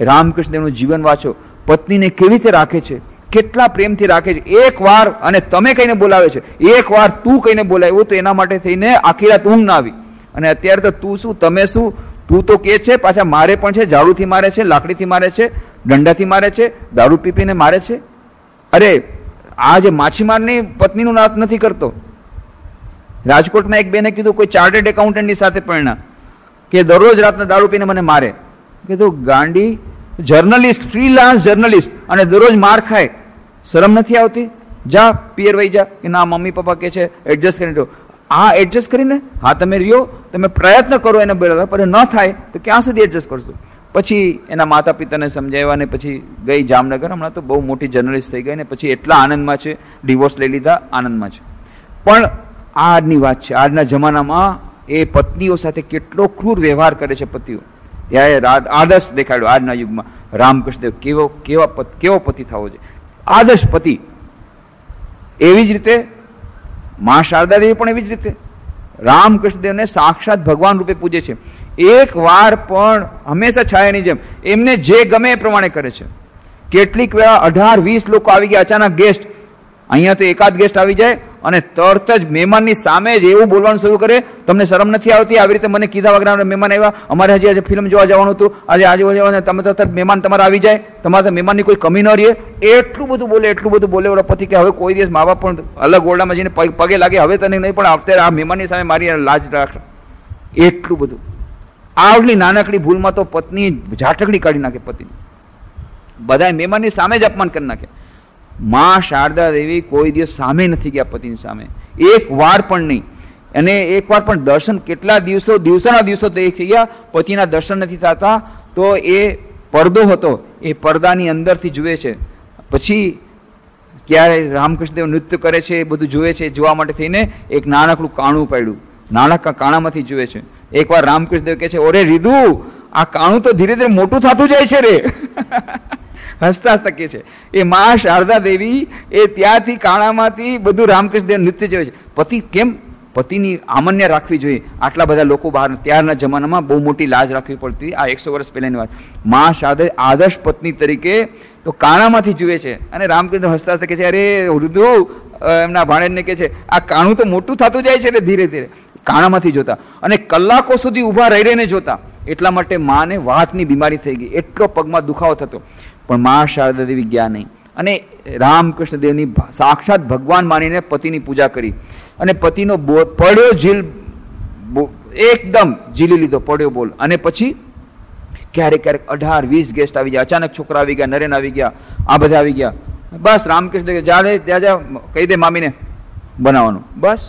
રામકૃષ્ણનું જીવન વાંચો, પત્નીને કેવી રીતે રાખે છે, કેટલા પ્રેમથી રાખે છે. એક વાર અને તમે કહીને બોલાવે છે, એક વાર તું કહીને બોલાવ્યું તો એના માટે થઈને આખી રાત ઊંઘ ના આવી. અને અત્યારે તો તું શું તમે શું, તું તો કે છે પાછા મારે પણ છે, ઝાડુથી મારે છે, લાકડીથી મારે છે, દંડાથી મારે છે, દારૂ પીપીને મારે છે. અરે આ જે માછીમારની પત્નીનું નાત નથી કરતો. રાજકોટમાં એક બેને કીધું કોઈ ચાર્ટર્ડ એકાઉન્ટન્ટની સાથે પરણા કે દરરોજ રાતના દારૂ પીને મને મારે. કીધું ગાંડી, જર્નલિસ્ટ, ફ્રીલાન્સ જર્નલિસ્ટ, અને દરરોજ માર ખાય, શરમ નથી આવતી? જા પિયર વહી જા. કે ના મમ્મી પપ્પા કે છે એડજસ્ટ કરીને રહ્યો. હા એડજસ્ટ કરીને, હા તમે રહ્યો, તમે પ્રયત્ન કરો એને બોલાવવા, પણ ન થાય તો ક્યાં સુધી એડજસ્ટ કરશો? પછી એના માતા પિતાને સમજાવ્યા ને પછી ગઈ જામનગર. હમણાં તો બહુ મોટી જર્નલિસ્ટ થઈ ગઈ ને પછી એટલા આનંદમાં છે, ડિવોર્સ લઈ લીધા, આનંદમાં છે. પણ આજની વાત છે, આજના જમાનામાં એ પત્નીઓ સાથે કેટલો ક્રૂર વ્યવહાર કરે છે પતિઓ. ત્યારે આદર્શ દેખાડ્યો આજના યુગમાં. રામકૃષ્ણદેવ કેવો પતિ થવો જોઈએ, આદર્શ પતિ. એવી જ રીતે મા શારદા દેવી પણ એવી જ રીતે રામકૃષ્ણદેવને સાક્ષાત ભગવાન રૂપે પૂજે છે. એક વાર પણ હંમેશા છાયાની જેમ એમને જે ગમે એ પ્રમાણે કરે છે. કેટલીક વેળા 18-20 લોકો આવી ગયા, અચાનક ગેસ્ટ. અહીંયા તો એકાદ ગેસ્ટ આવી જાય અને તરત જ મહેમાનની સામે જ એવું બોલવાનું શરૂ કરે, તમને શરમ નથી આવતી? આવી રીતે મને કીધા વગર મહેમાન આવ્યા, અમારે હજી આજે ફિલ્મ જોવા જવાનું હતું, આજે જવાનું, તમે તો મહેમાન તમારા આવી જાય, તમારે મહેમાનની કોઈ કમી ન રહે. એટલું બધું બોલે ઓલો પતિ કે હવે કોઈ દિવસ મા બાપ પણ અલગ ઓરડામાં જઈને પગે લાગે, હવે તને નહીં, પણ અત્યારે આ મહેમાનની સામે મારી લાજ રાખ. એટલું બધું. આવલી નાનકડી ભૂલમાં તો પત્ની ઝાટકડી કાઢી નાખે, પતિ બધા મહેમાનની સામે જ અપમાન કરી નાખે. માં શારદા દેવી કોઈ દિવસ સામે નથી ગયા પતિની સામે, એક વાર પણ નહીં. અને એક વાર પણ દર્શન, કેટલા દિવસોના દિવસો થઈ ગયા, પતિના દર્શન નથી થતા. તો એ પડદો હતો, એ પડદાની અંદરથી જુએ છે. પછી ક્યારે રામકૃષ્ણદેવ નૃત્ય કરે છે એ બધું જુએ છે. જોવા માટે થઈને એક નાનકડું કાણું પાડ્યું, નાનકડા કાણામાંથી જુએ છે. એકવાર રામકૃષ્ણદેવ કહે છે, ઓરે રીદુ, આ કાણું તો ધીરે ધીરે મોટું થતું જાય છે રે. હસતા હસતા કે છે એ મા શારદા દેવી, એ ત્યાંથી કાણામાંથી બધું રામકૃષ્ણદેવ નૃત્ય જોવે છે. પતિ કેમ, પતિની આમન્ય રાખવી જોઈએ. આટલા બધા લોકો બહાર, ત્યારના જમાનામાં બહુ મોટી લાજ રાખવી પડતી. આ 100 વર્ષ પહેલાની વાત. મા શારદા આદર્શ પત્ની તરીકે તો કાણામાંથી જુએ છે. અને રામકૃષ્ણ હસતા હસતા કે છે, અરે વૃદ્ધુ, એમના ભાણેજને કે છે, આ કાણું તો મોટું થતું જાય છે ધીરે ધીરે. કાણામાંથી જોતા અને કલાકો સુધી ઉભા રહીને જોતા. એટલા માટે માને વાતની બીમારી થઈ ગઈ, એટલો પગમાં દુખાવો થતો, પણ મા શારદા દેવી ગયા નહીં અને રામકૃષ્ણ દેવની સાક્ષાત ભગવાન માનીને પતિની પૂજા કરી અને પતિનો પડ્યો ઝીલ એકદમ ઝીલી લીધો, પડ્યો બોલ. અને પછી ક્યારેક ક્યારેક 18-20 ગેસ્ટ આવી ગયા, અચાનક છોકરા આવી ગયા, નરેન આવી ગયા, આ બધા આવી ગયા. બસ રામકૃષ્ણ દેવ જા કહી દે મામીને બનાવવાનું. બસ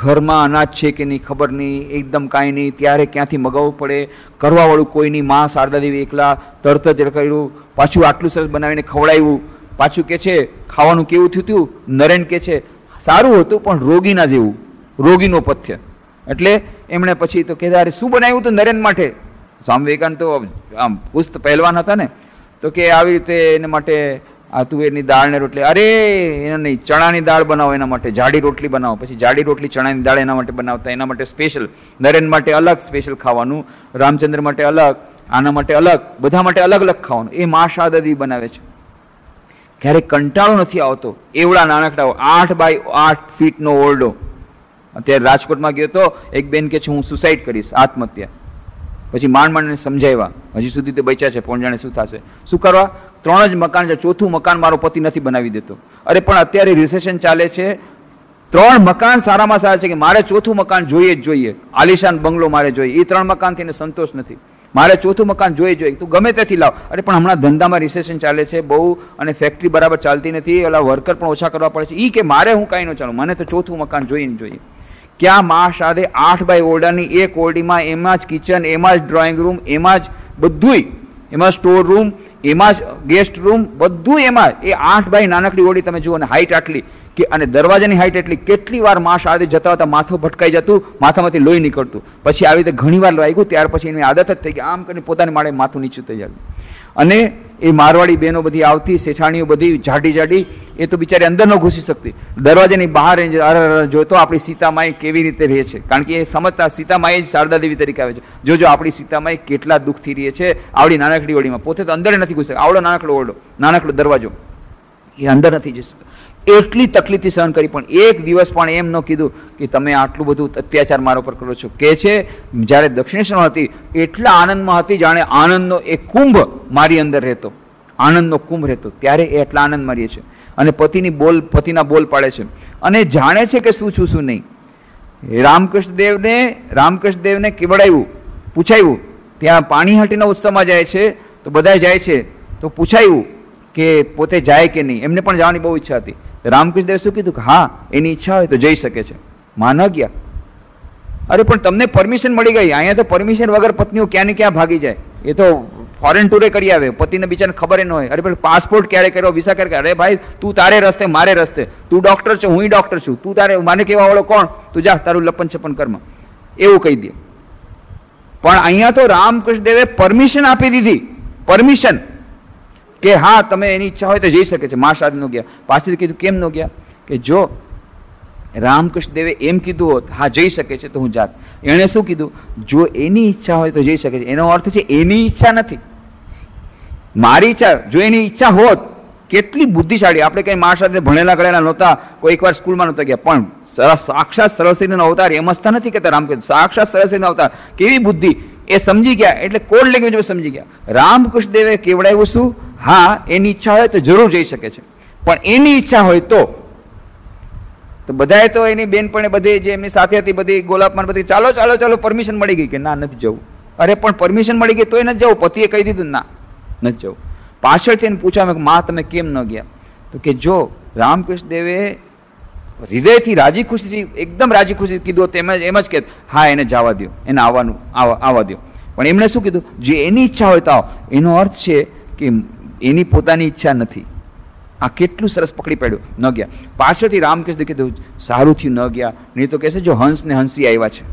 ઘરમાં અનાજ છે કે નહીં ખબર નહીં, એકદમ કાંઈ નહીં, ત્યારે ક્યાંથી મગાવવું પડે, કરવાવાળું કોઈ નહીં. મા શારદા દેવી એકલા તરત જ કર્યું, પાછું આટલું સરસ બનાવીને ખવડાવ્યું. પાછું કે છે ખાવાનું કેવું થયું? નરેન કે છે સારું હતું પણ રોગીના જેવું, રોગીનો પથ્ય. એટલે એમણે પછી તો કહેતા અરે શું બનાવ્યું હતું નરેન માટે? સ્વામી વિવેકાનંદ તો આમ પુસ્ત પહેલવાન હતા ને, તો કે આવી રીતે એને માટે આ તુવેરની દાળ ને રોટલી, અરે એને નહીં, ચણાની દાળ બનાવો એના માટે, જાડી રોટલી બનાવો. પછી જાડી રોટલી ચણાની દાળ એના માટે બનાવતા, એના માટે સ્પેશિયલ, નરેન માટે અલગ સ્પેશિયલ ખાવાનું, રામચંદ્ર માટે અલગ, આના માટે અલગ, બધા માટે અલગ અલગ ખાવાનું. એ મા શારદા દેવી બનાવે છે. ક્યારેક કંટાળો નથી આવતો. એવડા નાનકડા 8 બાય 8 ફીટનો ઓરડો. અત્યારે રાજકોટમાં ગયો તો એક બેન કે છે હું સુસાઇડ કરીશ, આત્મહત્યા. પછી માંડ માંડને સમજાવ્યા, હજી સુધી તે બચ્યા છે, કોણ જાણે શું થશે. શું કરવા? 3 જ મકાન છે, 4થું મકાન મારો પતિ નથી બનાવી દેતો. અરે પણ અત્યારે રિસેશન ચાલે છે, 3 મકાન સારામાં સારા છે કે મારે 4થું મકાન જોઈએ જ જોઈએ, આલિશાન બંગલો મારે જોઈએ. એ 3 મકાનથી એને સંતોષ નથી, મારે 4થું મકાન જોઈએ. તું ગમે ત્યાંથી લાવ. અરે પણ હમણાં ધંધામાં રિસેશન ચાલે છે બહુ, અને ફેક્ટરી બરાબર ચાલતી નથી, ઓલા વર્કર પણ ઓછા કરવા પડે છે. એ કે મારે હું કાંઈ ન ચાલું, મને તો 4થું મકાન જોઈએ. ક્યાં મા શારદે 8 બાય ઓરડાની એક ઓરડીમાં, એમાં જ કિચન, એમાં જ ડ્રોઈંગ રૂમ, એમાં જ બધુંય, એમાં સ્ટોર રૂમ, એમાં જ ગેસ્ટ રૂમ, બધું એમાં. એ 8 બાય નાનકડી ઓરડી તમે જુઓ, અને હાઈટ આટલી કે, અને દરવાજાની હાઈટ એટલી. કેટલી વાર મા શારદે જતા હતા માથું ભટકાઈ જતું, માથામાંથી લોહી નીકળતું. પછી આવી રીતે ઘણી વાર લાગ્યું, ત્યાર પછી એની આદત જ થઈ ગઈ, આમ કરીને પોતાની માળે માથું નીચું થઈ જતું. અને એ મારવાડી બહેનો બધી આવતી, શેઠાણીઓ બધી જાડી જાડી, એ તો બિચારી અંદર ન ઘૂસી શકતી, દરવાજાની બહાર જોતો આપણી સીતામાઈ કેવી રીતે રહે છે. કારણ કે એ સમજતા સીતામાઈ જ શારદા દેવી તરીકે આવે છે. જોજો આપણી સીતામાઈ કેટલા દુઃખથી રહે છે આવડી નાનકડી ઓરડીમાં. પોતે તો અંદર નથી ઘૂસી, આવડો નાનકડો ઓરડો, નાનકડો દરવાજો, એ અંદર નથી જઈ શકતો. એટલી તકલીફથી સહન કરી, પણ એક દિવસ પણ એમ ન કીધું કે તમે આટલું બધું અત્યાચાર મારા પર કરો છો. કે છે જ્યારે દક્ષિણેશ્વર હતી એટલા આનંદમાં હતી જાણે આનંદનો એક કુંભ મારી અંદર રહેતો, આનંદનો કુંભ રહેતો. ત્યારે એ એટલા આનંદમાં રહે છે અને પતિના બોલ પાડે છે અને જાણે છે કે શું છું શું નહીં. રામકૃષ્ણ દેવને કેવડાવ્યું, પૂછાયું, ત્યાં પાણીહાટીના ઉત્સવમાં જાય છે તો બધા જાય છે તો પૂછાયું કે પોતે જાય કે નહીં. એમને પણ જવાની બહુ ઈચ્છા હતી. રામકૃષ્ણ દેવે શું કીધું કે હા એની ઈચ્છા હોય તો જઈ શકે છે. માં ન ગયા. અરે પણ તમને પરમિશન મળી ગઈ, અહીંયા તો પરમિશન વગર પત્નીઓ ક્યાં ને ક્યાં ભાગી જાય. એ તો ફોરેન ટૂરે કરી આવે, પતિને બિચારાને ખબર ન હોય. અરે પણ પાસપોર્ટ ક્યારે કર્યો, વિઝા ક્યારે? અરે ભાઈ તું તારે રસ્તે મારે રસ્તે, તું ડોક્ટર છો હું ડોક્ટર છું, તું તારે માને કેવા વાળો કોણ, તું જા તારું લપન છપન કર્મ, એવું કહી દે. પણ અહીંયા તો રામકૃષ્ણ દેવે પરમિશન આપી દીધી, પરમિશન કે હા તમે એની ઈચ્છા હોય તો જઈ શકે છે. મા શારદા ન ગયા. પાછળ કીધું કેમ ન ગયા? કે જો રામકૃષ્ણ દેવે એમ કીધું હોત હા જઈ શકે છે તો હું જાત. એણે શું કીધું? જો એની ઈચ્છા હોય તો જઈ શકે છે. એનો અર્થ છે એની ઈચ્છા નથી, મારી ઈચ્છા. જો એની ઈચ્છા હોત, કેટલી બુદ્ધિશાળી. આપણે કઈ મા શારદા ભણેલા ગણેલા નહોતા, કોઈ એકવાર સ્કૂલમાં નહોતા ગયા, પણ સાક્ષાત સરસ્વતીનો અવતાર એમ જ નથી કહેતા રામકૃષ્ણ, સાક્ષાત સરસ્વતીનો અવતાર. કેવી બુદ્ધિ! એ સમજી ગયા, એટલે કોડ લેંગ્વેજ સમજી ગયા. રામકૃષ્ણ દેવે કેવડાવ્યું શું? હા એની ઈચ્છા હોય તો જરૂર જઈ શકે છે, પણ એની ઈચ્છા હોય તો બધાએ તો એની બેનપણે બધી જે એમની સાથે હતી બધી ગોલાપમાં બધી ચાલો ચાલો ચાલો પરમિશન મળી ગઈ કે ના નથી જવું. અરે પણ પરમિશન મળી ગઈ તોય નથી જવું. પતિએ કહી દીધું ના નથી જવું. પાછળથી એને પૂછ્યા માં તમે કેમ ન ગયા? તો કે જો રામકૃષ્ણ દેવે હૃદયથી રાજી ખુશીથી એકદમ રાજી ખુશી કીધું તો એમ જ કે હા એને જવા દો, એને આવવા દો. પણ એમણે શું કીધું? જે એની ઈચ્છા હોય તો આવો. એનો અર્થ છે કે એની પોતાની ઈચ્છા નથી. આ કેટલું સરસ પકડી પાડ્યું. ન ગયા. પાછળથી રામકૃષ્ણ કીધું સારું થયું ન ગયા, નહીં તો કહેશે જો હંસ ને હંસી આવ્યા છે.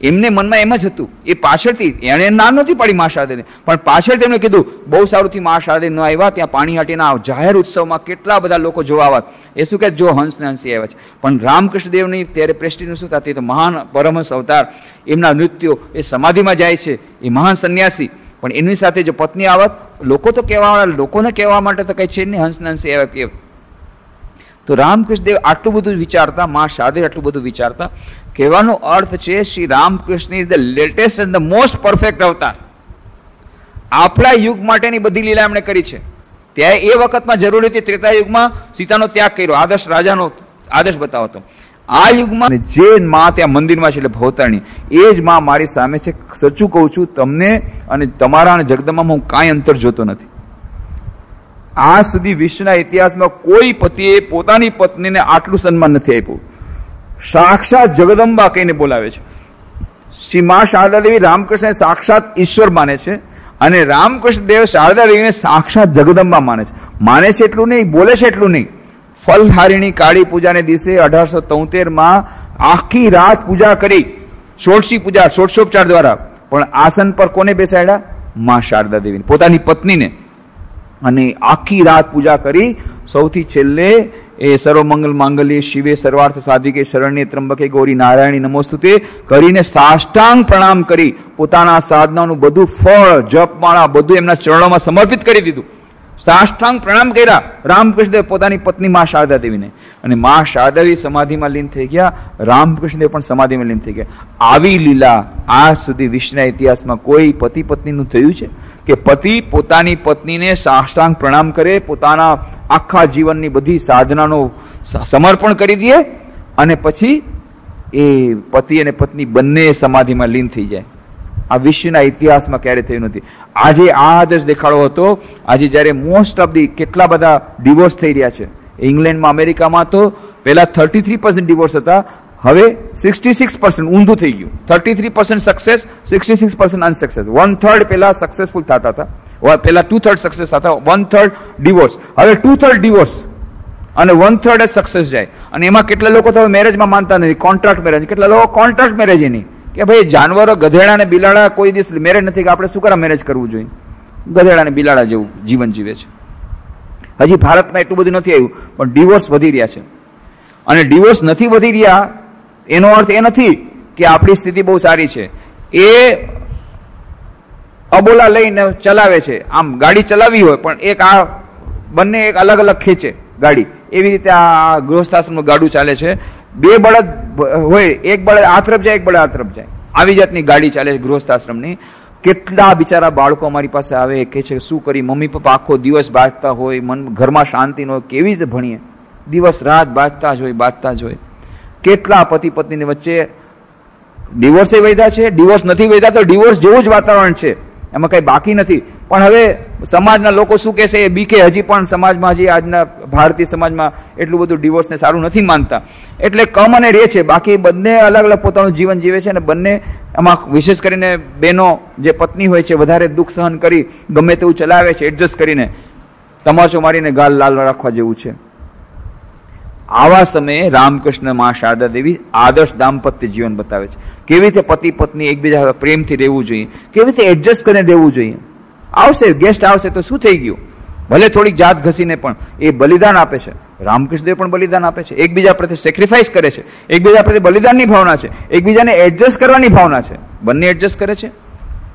એમને મનમાં એમ જ હતું. એ પાછળથી એને ના નથી પાડી મા શારદાને, પણ પાછળથી એમણે કીધું બહુ સારું થયું મા શારદા ન આવ્યા. ત્યાં પાણીહાટીના જાહેર ઉત્સવમાં કેટલા બધા લોકો જોવા આવ્યા. એ શું કહે જો હંસ ને હંસી આવ્યા છે. પણ રામકૃષ્ણ દેવની ત્યારે પ્રેસ્ટીજનું શું થતી? તો મહાન પરમહંસ અવતાર, એમના નૃત્યો, એ સમાધિમાં જાય છે, એ મહાન સંન્યાસી. પણ એની સાથે જો પત્ની આવત, લોકો તો કહેવા, લોકોને કહેવા માટે તો કઈ છે નહીં હંસ ને હંસી આવ્યા કે. તો રામકૃષ્ણ દેવ આટલું બધું વિચારતા, મા શારદે આટલું બધું વિચારતા. કહેવાનો અર્થ છે Shri Ramakrishna is the latest and the most perfect અવતાર. આપણા યુગ માટેની બધી લીલા એમણે કરી છે. ત્યાં એ વખતમાં જરૂરી હતી, ત્રેતા યુગમાં સીતાનો ત્યાગ કર્યો, આદર્શ રાજાનો આદર્શ બતાવો હતો. આ યુગમાં જે માં ત્યાં મંદિરમાં છે એટલે ભવતારણી, એ જ માં મારી સામે છે. સચ્ચું કહું છું તમને, અને તમારા અને જગદંબામાં હું કાંઈ અંતર જોતો નથી. આજ સુધી વિશ્વના ઇતિહાસમાં કોઈ પતિએ પોતાની પત્નીને આટલું સન્માન નથી આપ્યું. સાક્ષાત જગદંબા કહીને બોલાવે છે. શ્રી મા શારદા દેવી રામકૃષ્ણ સાક્ષાત ઈશ્વર માને છે, અને રામકૃષ્ણ દેવ શારદા દેવીને સાક્ષાત જગદંબા માને છે. માને છે એટલું નહીં, બોલે છે એટલું નહીં. ફલહારિણી કાળી પૂજાને દિવસે 1873 આખી રાત પૂજા કરી, ષોડશી પૂજા, ષોડશોપચાર દ્વારા. પણ આસન પર કોને બેસાડ્યા? મા શારદા દેવીને, પોતાની પત્નીને. અને આખી રાત પૂજા કરી. સૌથી છેલ્લે એ સર્વમંગલ માંગલ્ય શિવે સર્વાર્થ સાધિકે શરણ્ય ત્રંબકે ગૌરી નારાયણી નમોસ્તુતે કરીને સાષ્ટાંગ પ્રણામ કરી, પોતાના સાધનાનું બધું ફળ, જપમાળા બધું એમના ચરણોમાં સમર્પિત કરી દીધું. સાષ્ટાંગ પ્રણામ કર્યા રામકૃષ્ણદેવ પોતાની પત્ની મા શારદા દેવીને. અને મા શારદા દેવી સમાધિમાં લીન થઈ ગયા, રામકૃષ્ણદેવ પણ સમાધિમાં લીન થઈ ગયા. આવી લીલા આજ સુધી વિશ્વના ઇતિહાસમાં કોઈ પતિ પત્નીનું થયું છે કે પતિ પોતાની પત્નીને સાષ્ટાંગ પ્રણામ કરે, પોતાના આખા જીવનની બધી સાધનાનો સમર્પણ કરી દે, અને પછી એ પતિ અને પત્ની બંને સમાધિમાં લીન થઈ જાય. આ વિશ્વના ઇતિહાસમાં ક્યારે થયું નથી. આજે આ આદર્શ દેખાડો હતો. આજે જયારે મોસ્ટ ઓફ ધી કેટલા બધા ડિવોર્સ થઈ રહ્યા છે ઇંગ્લેન્ડમાં, અમેરિકામાં તો પહેલા 33% ડિવોર્સ હતા, હવે 66% ઊંધું થઈ ગયું. 33% સક્સેસ, 66% અનસક્સેસ. 1/3 પહેલા સક્સેસફુલ થતા હતા, પહેલા 2/3 સક્સેસ થતા, 1/3 ડિવોર્સ. હવે 2/3 ડિવોર્સ અને 1/3 જ સક્સેસ જાય. અને એમાં કેટલા લોકો તો મેરેજમાં માનતા નથી, કોન્ટ્રાક્ટ મેરેજ. કેટલા લોકો કોન્ટ્રાક્ટ મેરેજ નહીં, કે ભાઈ જાનવરો ગધેડા અને બિલાડા કોઈ દિવસ મેરેજ નથી, કે આપણે શું કરવા મેરેજ કરવું જોઈએ? ગધેડા અને બિલાડા જેવું જીવન જીવે છે. હજી ભારતમાં એટલું બધું નથી આવ્યું, પણ ડિવોર્સ વધી રહ્યા છે. અને ડિવોર્સ નથી વધી રહ્યા એનો અર્થ એ નથી કે આપણી સ્થિતિ બહુ સારી છે. એ અબોલા લઈને ચલાવે છે. આમ ગાડી ચલાવી હોય પણ એક આ બંને એક અલગ અલગ ખેંચે ગાડી, એવી રીતે આ ગૃહસ્થાશ્રમનું ગાડું ચાલે છે. બે બળદ હોય, એક બળદ આ તરફ જાય, એક બળદ આ તરફ જાય, આવી જાતની ગાડી ચાલે છે ગૃહસ્થાશ્રમની. કેટલા બિચારા બાળકો અમારી પાસે આવે, કે છે શું કરી, મમ્મી પપ્પા આખો દિવસ બાંચતા હોય, મન ઘરમાં શાંતિ ન હોય, કેવી રીતે ભણીએ? દિવસ રાત બાંચતા જ હોય, બાંચતા જ હોય. કેટલા પતિ પત્નીની વચ્ચે ડિવોર્સ વધ્યા છે. ડિવોર્સ નથી વધ્યા તો ડિવોર્સ જેવું જ વાતાવરણ છે, એમાં કઈ બાકી નથી. પણ હવે સમાજના લોકો શું કહેશે એ બીકે હજી પણ સમાજમાં, હજી આજના ભારતીય સમાજમાં એટલું બધું ડિવોર્સને સારું નથી માનતા. એટલે કમ અને રે છે, બાકી બંને અલગ અલગ પોતાનું જીવન જીવે છે. અને બંને એમાં વિશેષ કરીને બહેનો જે પત્ની હોય છે વધારે દુઃખ સહન કરી ગમે તેવું ચલાવે છે, એડજસ્ટ કરીને તમાચો મારીને ગાલ લાલ રાખવા જેવું છે. આવા સમયે રામકૃષ્ણ મા શારદા દેવી આદર્શ દાંપત્ય જીવન બતાવે છે. કેવી રીતે પતિ પત્ની એકબીજા પ્રેમથી રહેવું જોઈએ, કેવી રીતે એડજસ્ટ કરીને રહેવું જોઈએ. આવશે ગેસ્ટ આવશે તો શું થઈ ગયું, ભલે થોડીક જાત ઘસીને પણ એ બલિદાન આપે છે. રામકૃષ્ણદેવ પણ બલિદાન આપે છે, એકબીજા પ્રત્યે સેક્રિફાઈસ કરે છે, એકબીજા પ્રત્યે બલિદાનની ભાવના છે, એકબીજાને એડજસ્ટ કરવાની ભાવના છે. બંને એડજસ્ટ કરે છે.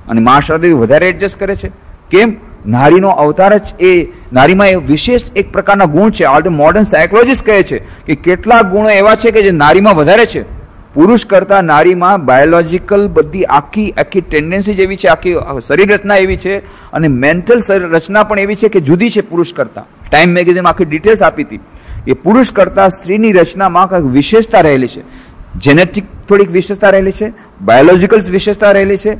અને મા શારદા દેવી વધારે એડજસ્ટ કરે છે. કેમ? નારીનો અવતાર જ એ નારીમાં એ વિશેષ એક પ્રકારના ગુણ છે. ઓલ મોડર્ન સાયકોલોજીસ્ટ કહે છે કે કેટલાક ગુણો એવા છે કે જે નારીમાં વધારે છે. પુરુષ કરતા નારીમાં બાયોલોજીકલ બધી આખી ટેન્ડન્સી જેવી છે, આખી શરીર રચના એવી છે, અને મેન્ટલ રચના પણ એવી છે કે જુદી છે પુરુષ કરતા. ટાઈમ મેગેઝિનમાં આખી ડિટેલ્સ આપી હતી એ પુરુષ કરતા સ્ત્રીની રચનામાં કંઈક વિશેષતા રહેલી છે. જેનેટિક થોડીક વિશેષતા રહેલી છે, બાયોલોજીકલ વિશેષતા રહેલી છે,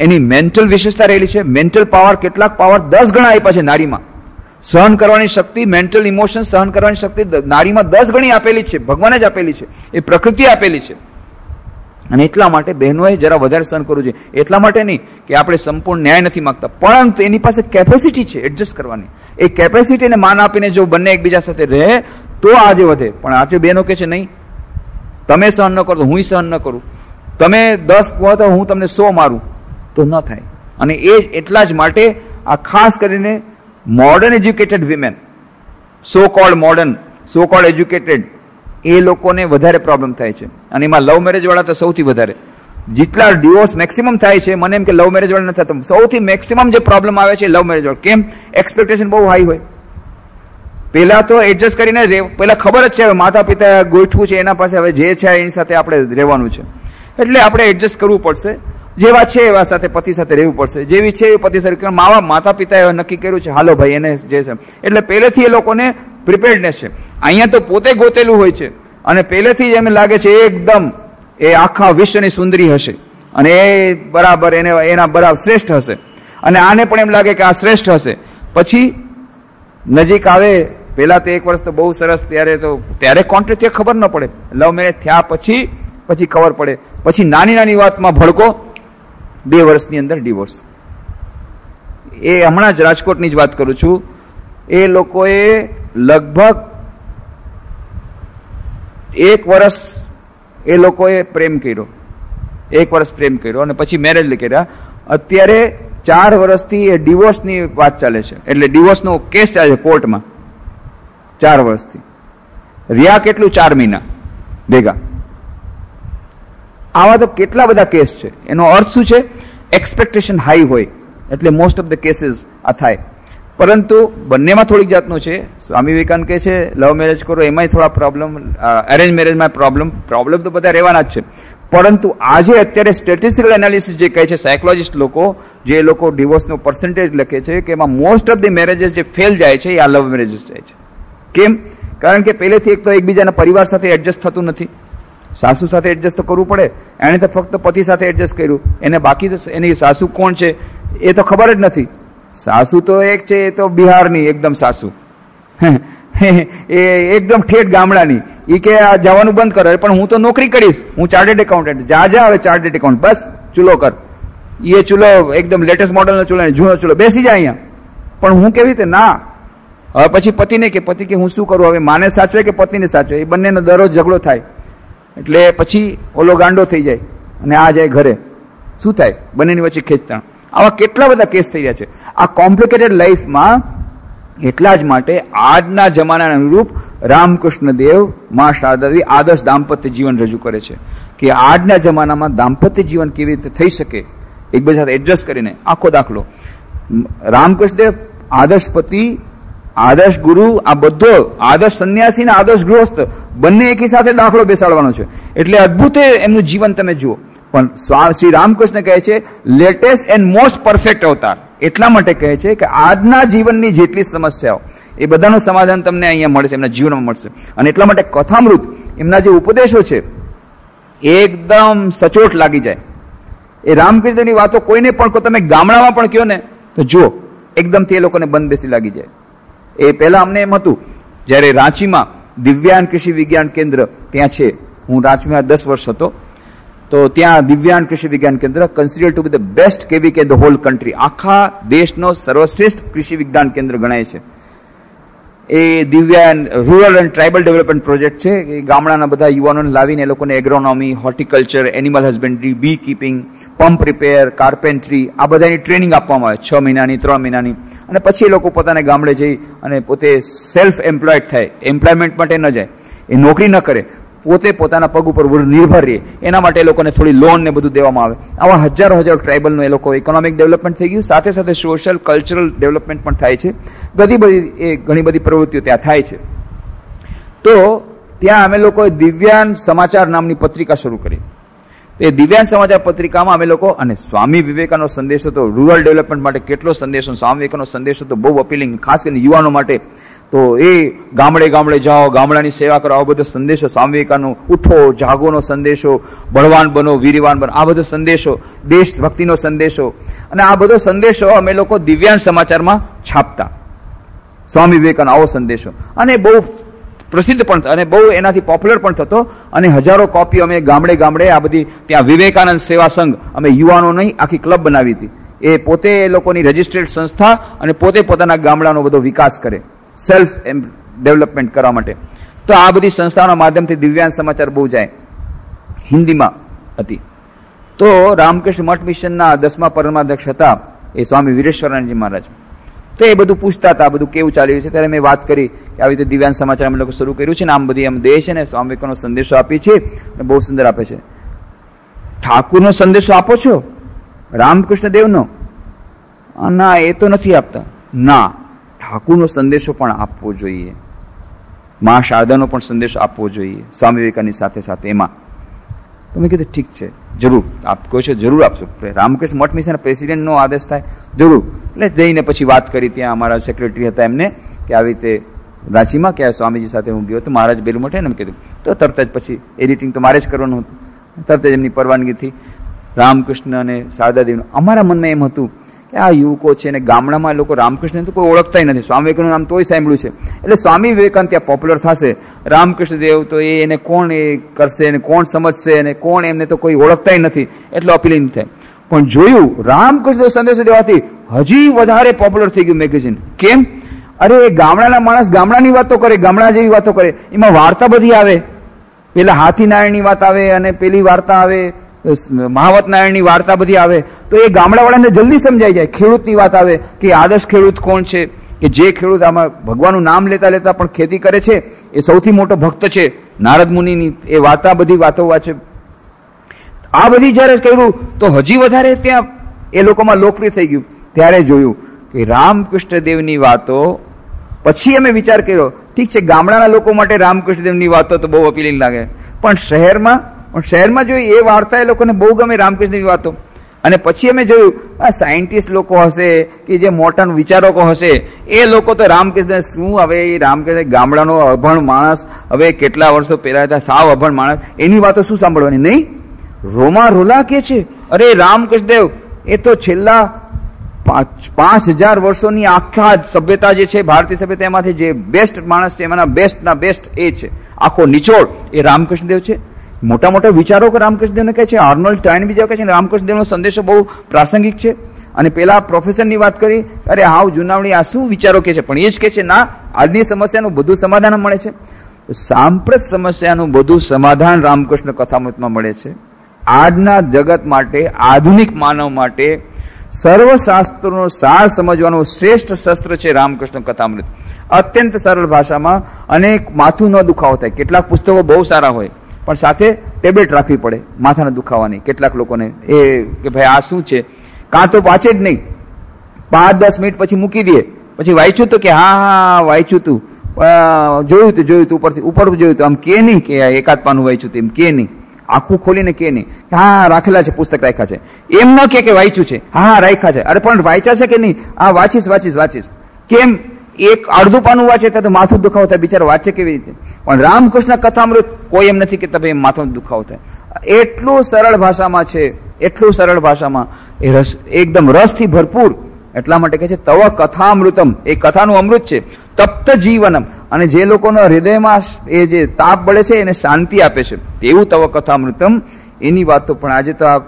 એની મેન્ટલ વિશેષતા રહેલી છે. મેન્ટલ પાવર કેટલાક પાવર 10 ગણા આપ્યા છે નારીમાં. સહન કરવાની શક્તિ, મેન્ટલ ઇમોશન સહન કરવાની શક્તિ નારીમાં 10 ગણી આપેલી છે, ભગવાને જ આપેલી છે, એ પ્રકૃતિ આપેલી છે. અને એટલા માટે બહેનોએ જરા વધારે સહન કરવું જોઈએ. એટલા માટે નહીં કે આપણે સંપૂર્ણ ન્યાય નથી માંગતા, પરંતુ એની પાસે કેપેસિટી છે એડજસ્ટ કરવાની. એ કેપેસિટીને માન આપીને જો બંને એકબીજા સાથે રહે તો આજે વધે. પણ આજે બહેનો કહે છે નહીં, તમે સહન ન કરો તો હું સહન ન કરું, તમે 10 કહો તો હું તમને 100 મારું, તો ન થાય. અને એ એટલા જ માટે આ ખાસ કરીને મોડર્ન એજ્યુકેટેડ વિમેન, સો કોલ્ડ મોડર્ન, સો કોલ્ડ એજ્યુકેટેડ, એ લોકોને વધારે પ્રોબ્લેમ થાય છે. અને એમાં લવ મેરેજ વાળા તો સૌથી વધારે. જેટલા ડિવોર્સ મેક્સિમમ થાય છે, મને એમ કે લવ મેરેજ વાળા નથી થતા, સૌથી મેક્સિમમ જે પ્રોબ્લેમ આવે છે લવ મેરેજ વાળા. કેમ? એક્સપેક્ટેશન બહુ હાઈ હોય. પેલા તો એડજસ્ટ કરીને પેલા ખબર જ છે હવે માતા પિતા ગોઠવું છે એના પાસે હવે જે છે એની સાથે આપણે રહેવાનું છે, એટલે આપણે એડજસ્ટ કરવું પડશે. જેવા છે એવા સાથે પતિ સાથે રહેવું પડશે, જેવી છે એ પતિ સાથે. માતા પિતાએ નક્કી કર્યું છે હાલો ભાઈ એને જે છે, એટલે પહેલેથી એ લોકોને પ્રિપેર્ડનેસ છે. અહીંયા તો પોતે ગોતેલું હોય છે અને પહેલેથી જ એમ લાગે છે એકદમ એ આખા વિશ્વની સુંદરી હશે અને એ બરાબર એના બરાબર શ્રેષ્ઠ હશે, અને આને પણ એમ લાગે કે આ શ્રેષ્ઠ હશે. પછી નજીક આવે, પેલા તો 1 વર્ષ તો બહુ સરસ, ત્યારે કોન્ટ્રાક્ટ ખબર ન પડે, લવ મેરેજ થયા પછી ખબર પડે. પછી નાની નાની વાતમાં ભડકો, 2 વર્ષની અંદર ડિવોર્સ. એ હમણાં જ રાજકોટની જ વાત કરું છું. એ લોકોએ લગભગ 1 વર્ષ એ લોકોએ પ્રેમ કર્યો, 1 વર્ષ પ્રેમ કર્યો અને પછી મેરેજ કર્યા. અત્યારે 4 વર્ષથી એ ડિવોર્સની વાત ચાલે છે, એટલે ડિવોર્સનો કેસ ચાલે છે કોર્ટમાં 4 વર્ષથી. રહ્યા કેટલું 4 મહિના ભેગા. આવા તો કેટલા બધા કેસ છે. એનો અર્થ શું છે? એક્સપેક્ટેશન હાઈ હોય એટલે મોસ્ટ ઓફ ધ કેસીસ આ થાય. પરંતુ બંનેમાં થોડીક જાતનું છે. સ્વામી વિવેકાનંદ કહે છે લવ મેરેજ કરો એમાંય થોડા પ્રોબ્લેમ, અરેન્જ મેરેજમાં પ્રોબ્લેમ તો બધા રહેવાના જ છે. પરંતુ આજે અત્યારે સ્ટેટિસ્ટિકલ એનાલિસિસ જે કહે છે સાયકોલોજીસ્ટ લોકો, જે લોકો ડિવોર્સનો પર્સન્ટેજ લખે છે કે એમાં મોસ્ટ ઓફ ધ મેરેજીસ જે ફેલ જાય છે એ આ લવ મેરેજીસ જાય છે. કેમ? કારણ કે પહેલેથી એક તો એકબીજાના પરિવાર સાથે એડજસ્ટ થતું નથી. સાસુ સાથે એડજસ્ટ તો કરવું પડે, એણે તો ફક્ત પતિ સાથે એડજસ્ટ કર્યું, એને બાકી તો એની સાસુ કોણ છે એ તો ખબર જ નથી. સાસુ તો એક છે, એ તો બિહારની એકદમ સાસુ, એ એકદમ ઠેઠ ગામડાની. એ કે આ જવાનું બંધ કરે, પણ હું તો નોકરી કરીશ, હું ચાર્ટર્ડ એકાઉન્ટન્ટ. જા હવે ચાર્ટર્ડ એકાઉન્ટ, બસ ચૂલો કર. એ ચૂલો એકદમ લેટેસ્ટ મોડલનો ચૂલો, જૂનો ચૂલો, બેસી જાય અહીંયા. પણ હું કેવી રીતે? ના. હવે પછી પતિને કે પતિ કે હું શું કરું હવે, માને સાચવે કે પતિને સાચવે? એ બંનેનો દરરોજ ઝઘડો થાય. એટલે પછી ઓલો ગાંડો થઈ જાય અને આ જાય ઘરે. શું થાય? બંનેની વચ્ચે ખેંચતાણ. આવા કેટલા બધા કેસ થઈ રહ્યા છે આ કોમ્પ્લિકેટેડ લાઈફમાં. એટલા જ માટે આજના જમાનાના અનુરૂપ રામકૃષ્ણ દેવ, મા શારદાદેવી આદર્શ દાંપત્ય જીવન રજૂ કરે છે કે આજના જમાનામાં દાંપત્ય જીવન કેવી રીતે થઈ શકે એકબીજા સાથે એડજસ્ટ કરીને. આખો દાખલો રામકૃષ્ણ દેવ, આદર્શ પતિ, આદર્શ ગુરુ, આ બધો આદર્શ સંન્યાસી ને આદર્શ ગૃહસ્થ બંને એકી સાથે દાખલો બેસાડવાનો છે. એટલે અદભુત એમનું જીવન તમે જુઓ. પણ શ્રી રામકૃષ્ણ કહે છે લેટેસ્ટ એન્ડ મોસ્ટ પરફેક્ટ અવતાર. એટલા માટે કહે છે કે આજના જીવનની જેટલી સમસ્યાઓ એ બધાનું સમાધાન તમને અહીંયા મળશે, એમના જીવનમાં મળશે. અને એટલા માટે કથામૃત, એમના જે ઉપદેશો છે એકદમ સચોટ લાગી જાય. એ રામકૃષ્ણની વાતો કોઈને પણ તમે ગામડામાં પણ કહો ને તો જુઓ એકદમથી એ લોકોને બંધ બેસી લાગી જાય. એ પહેલા અમને એમ હતું, જ્યારે રાંચીમાં દિવ્યાંગ કૃષિ વિજ્ઞાન કેન્દ્ર ત્યાં છે, હું રાંચીમાં 10 વર્ષ હતો, તો ત્યાં દિવ્યાંગ Krishi Vigyan Kendra consider to be the best KVK the whole country, આખા દેશનો સર્વશ્રેષ્ઠ કૃષિ વિજ્ઞાન કેન્દ્ર ગણાય છે. એ દિવ્યાંગ rural and tribal development project છે. એ ગામડાના બધા યુવાનોને લાવીને એ લોકોને એગ્રોનોમી, હોર્ટિકલ્ચર, એનિમલ હસબન્ડરી, બી કીપિંગ, પંપ રિપેર, કાર્પેન્ટ્રી, આ બધાની ટ્રેનિંગ આપવામાં આવે 6 મહિનાની, 3 મહિનાની. અને પછી એ લોકો પોતાને ગામડે જઈ અને પોતે સેલ્ફ એમ્પ્લોયડ થાય, એમ્પ્લોયમેન્ટ માટે ન જાય, એ નોકરી ન કરે, પોતે પોતાના પગ ઉપર નિર્ભર રહે. એના માટે એ લોકોને થોડી લોન ને બધું દેવામાં આવે. આવા હજારો ટ્રાઇબલનું એ લોકો ઇકોનોમિક ડેવલપમેન્ટ થઈ ગયું, સાથે સાથે સોશિયલ કલ્ચરલ ડેવલપમેન્ટ પણ થાય છે. ઘણી બધી પ્રવૃત્તિઓ ત્યાં થાય છે. તો ત્યાં અમે લોકોએ દિવ્યાંગ સમાચાર નામની પત્રિકા શરૂ કરી. એ દિવ્યાંગ સમાચાર પત્રિકામાં અમે લોકો, અને સ્વામી વિવેકાનંદનો સંદેશો તો રૂરલ ડેવલપમેન્ટ માટે કેટલો સંદેશો, સ્વામી વિવેકાનંદનો સંદેશો તો બહુ અપીલિંગ, ખાસ કરીને યુવાનો માટે. તો એ ગામડે ગામડે જાઓ, ગામડાની સેવા કરો, આવો બધો સંદેશો સ્વામી વિવેકાનંદ, ઉઠો જાગોનો સંદેશો, બળવાન બનો, વીરવાન બનો, આ બધો સંદેશો, દેશભક્તિનો સંદેશો, અને આ બધો સંદેશો અમે લોકો દિવ્યાંગ સમાચારમાં છાપતા. સ્વામી વિવેકાનંદ આવો સંદેશો, અને બહુ પ્રસિદ્ધ પણ અને બહુ એનાથી પોપ્યુલર પણ થતો. અને હજારો કોપી અમે ગામડે ગામડે આ બધી ત્યાં વિવેકાનંદ સેવા સંઘ, અમે યુવાનો નહીં આખી ક્લબ બનાવી હતી. એ પોતે એ લોકોની રજિસ્ટર્ડ સંસ્થા અને પોતે પોતાના ગામડાનો બધો વિકાસ કરે, સેલ્ફ ડેવલપમેન્ટ કરવા માટે. તો આ બધી સંસ્થાઓના માધ્યમથી દિવ્યાંગ સમાચાર બહુ જાય, હિન્દીમાં હતી. તો રામકૃષ્ણ મઠ મિશનના 10મા પરમાધ્યક્ષ હતા એ સ્વામી વીરેશ્વરાનંદજી મહારાજ. તો એ બધું પૂછતા હતા, બધું કેવું ચાલી રહ્યું છે. ત્યારે મેં વાત કરી કે આવી રીતે દિવ્યાંગ સમાચાર અમે લોકો શરૂ કર્યું છે ને, આમ બધી એમ દેહ છે ને, સ્વામી વિવેકાનંદનો સંદેશો આપીએ છીએ, બહુ સુંદર આપે છે. ઠાકુરનો સંદેશો આપો છો? રામકૃષ્ણ દેવનો? ના, એ તો નથી આપતા. ના, ઠાકુરનો સંદેશો પણ આપવો જોઈએ, મા શારદાનો પણ સંદેશો આપવો જોઈએ સ્વામી વિવેકાનંદની સાથે સાથે. એમાં તો મેં કીધું ઠીક છે, જરૂર આપ કહો છો જરૂર આપશો. રામકૃષ્ણ મઠ મિશન પ્રેસિડેન્ટનો આદેશ થાય જરૂર. એટલે જઈને પછી વાત કરી ત્યાં અમારા સેક્રેટરી હતા એમને કે આવી રીતે રાંચીમાં કે સ્વામીજી સાથે હું ગયો તો મહારાજ બેલું મઠે ને એમ કીધું. તો તરત જ પછી એડિટિંગ તો મારે જ કરવાનું હતું. તરત જ એમની પરવાનગીથી રામકૃષ્ણ અને શારદાદેવીનું અમારા મનમાં એમ હતું કે આ યુવકો છે ને ગામડામાં લોકો રામકૃષ્ણ તો કોઈ ઓળખતા નથી, સ્વામી વિવેકાનંદ નામ તોય સાંભળ્યું છે. એટલે સ્વામી વિવેકાનંદ ત્યાં પોપ્યુલર થશે, રામકૃષ્ણ દેવ તો એને કોણ એ કરશે અને કોણ સમજશે અને કોણ એમને તો કોઈ ઓળખતા નથી, એટલો અપીલિંગ થાય. પણ જોયું રામકૃષ્ણ દેવ સંદેશો દેવાથી હજી વધારે પોપ્યુલર થઈ ગયું મેગેઝિન. કેમ? અરે એ ગામડાના માણસ ગામડાની વાતો કરે, ગામડા જેવી વાતો કરે, એમાં વાર્તા બધી આવે. પેલા હાથીનારાયણની વાત આવે અને પેલી વાર્તા આવે, મહાવત નારાયણની વાર્તા બધી આવે. તો એ ગામડાવાળાને જલ્દી સમજાઈ જાય. ખેડૂતની વાત આવે કે આદર્શ ખેડૂત કોણ છે, કે જે ખેડૂત આમાં ભગવાનનું નામ લેતા લેતા પણ ખેતી કરે છે એ સૌથી મોટો ભક્ત છે, નારદ મુનિની એ વાર્તા બધી વાતો વાંચે. આ બધી જયારે કર્યું તો હજી વધારે ત્યાં એ લોકોમાં લોકપ્રિય થઈ ગયું. ત્યારે જોયું કે રામકૃષ્ણ દેવની વાતો, પછી અમે વિચાર કર્યો ઠીક છે ગામડાના લોકો માટે રામકૃષ્ણ દેવની વાતો તો બહુ અપીલિંગ લાગે, પણ શહેરમાં જોયું એ વાર્તા એ લોકોને બહુ ગમે રામકૃષ્ણની વાતો. અને પછી અમે જોયું આ સાયન્ટિસ્ટ લોકો હશે કે જે મોટા વિચારકો હશે એ લોકો તો રામકૃષ્ણ શું, હવે એ રામકૃષ્ણ ગામડાનો અભણ માણસ, હવે કેટલા વર્ષો પહેલા હતા સાવ અભણ માણસ, એની વાતો શું સાંભળવાની? નહીં, રોમા રોલા કે છે અરે રામકૃષ્ણ દેવ એ તો છેલ્લા 5000 વર્ષોની આખા સભ્યતા જે છે ભારતીય સભ્યતા એમાંથી જે બેસ્ટ માણસ છે એમાંના બેસ્ટના બેસ્ટ એ છે, આખો નિચોડ એ રામકૃષ્ણ દેવ છે. મોટા મોટા વિચારો રામકૃષ્ણ દેવને કહે છે, આર્નોલ્ડ ટાઇન બીજા કહે છે રામકૃષ્ણ દેવનો સંદેશો બહુ પ્રાસંગિક છે. અને પેલા પ્રોફેસરની વાત કરી, અરે હાવ જુનાવણી આ શું વિચારો કે છે, પણ એ જ કે છે ના આજની સમસ્યાનું બધું સમાધાન મળે છે. સાંપ્રત સમસ્યાનું બધું સમાધાન રામકૃષ્ણ કથામૃતમાં મળે છે. આજના જગત માટે, આધુનિક માનવ માટે સર્વશાસ્ત્રોનો સાર સમજવાનું શ્રેષ્ઠ શસ્ત્ર છે રામકૃષ્ણ કથામૃત. અત્યંત સરળ ભાષામાં અને માથું ન દુખાવો થાય. કેટલાક પુસ્તકો બહુ સારા હોય પણ સાથે ટેબ્લેટ રાખવી પડે માથાના દુખાવાની કેટલાક લોકોને, એ કે ભાઈ આ શું છે, કાં તો વાંચે જ નહીં, 5-10 મિનિટ પછી મૂકી દે, પછી વાંચ્યું તો કે હા હા વાંચ્યું તું, જોયું તું ઉપરથી ઉપર જોયું તું, આમ કે નહીં કે એકાદ પાનું વાંચ્યું તું, એમ કે નહીં, આખું ખોલીને કે નહીં હા રાખેલા છે પુસ્તક રાખ્યા છે, એમ ન કે વાંચ્યું છે, હા રાખ્યા છે, અરે પણ વાંચ્યા છે કે નહીં, હા વાંચીશ. કેમ? એક અડધું પાનું વાંચે તો માથું દુખાવો થાય, બિચારો વાંચે કેવી રીતે? પણ રામકૃષ્ણ કથામૃત કોઈ એમ નથી કે તમે માથું દુખાવો થાય. એટલું સરળ ભાષામાં છે, એટલું સરળ ભાષામાં, એ રસ એકદમ રસથી ભરપૂર. એટલા માટે કહે છે તવ કથામૃતમ, એ કથાનું અમૃત છે. તપ્ત જીવનમ, અને જે લોકોના હૃદયમાં એ જે તાપ બળે છે એને શાંતિ આપે છે, તેવું તવ કથામૃતમ. એની વાતો પણ આજે તો આ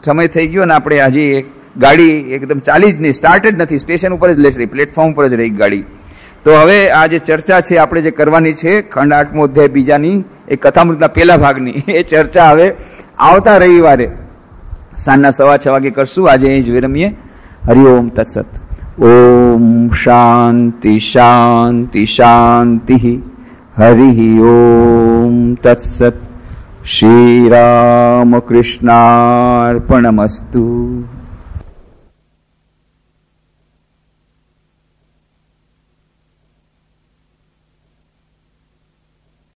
સમય થઈ ગયો ને આપણે હજી એક ગાડી એકદમ ચાલી જ નહીં, સ્ટાર્ટ જ નથી, સ્ટેશન ઉપર જ લેટ રહી, પ્લેટફોર્મ ઉપર જ રહી ગાડી. તો હવે આ જે ચર્ચા છે આપણે જે કરવાની છે ખંડ 8મો અધ્યાય બીજાની એ કથામૃતના પહેલા ભાગની એ ચર્ચા હવે આવતા રવિવારે સાંજના 6:15 વાગે કરશું. આજે અહીં જ વિરમીએ. હરિઓમ તત્સત. ઓમ શાંતિ શાંતિ શાંતિ. હરિ ઓમ તત્સત. શ્રી રામ કૃષ્ણાર્પણમસ્તુ.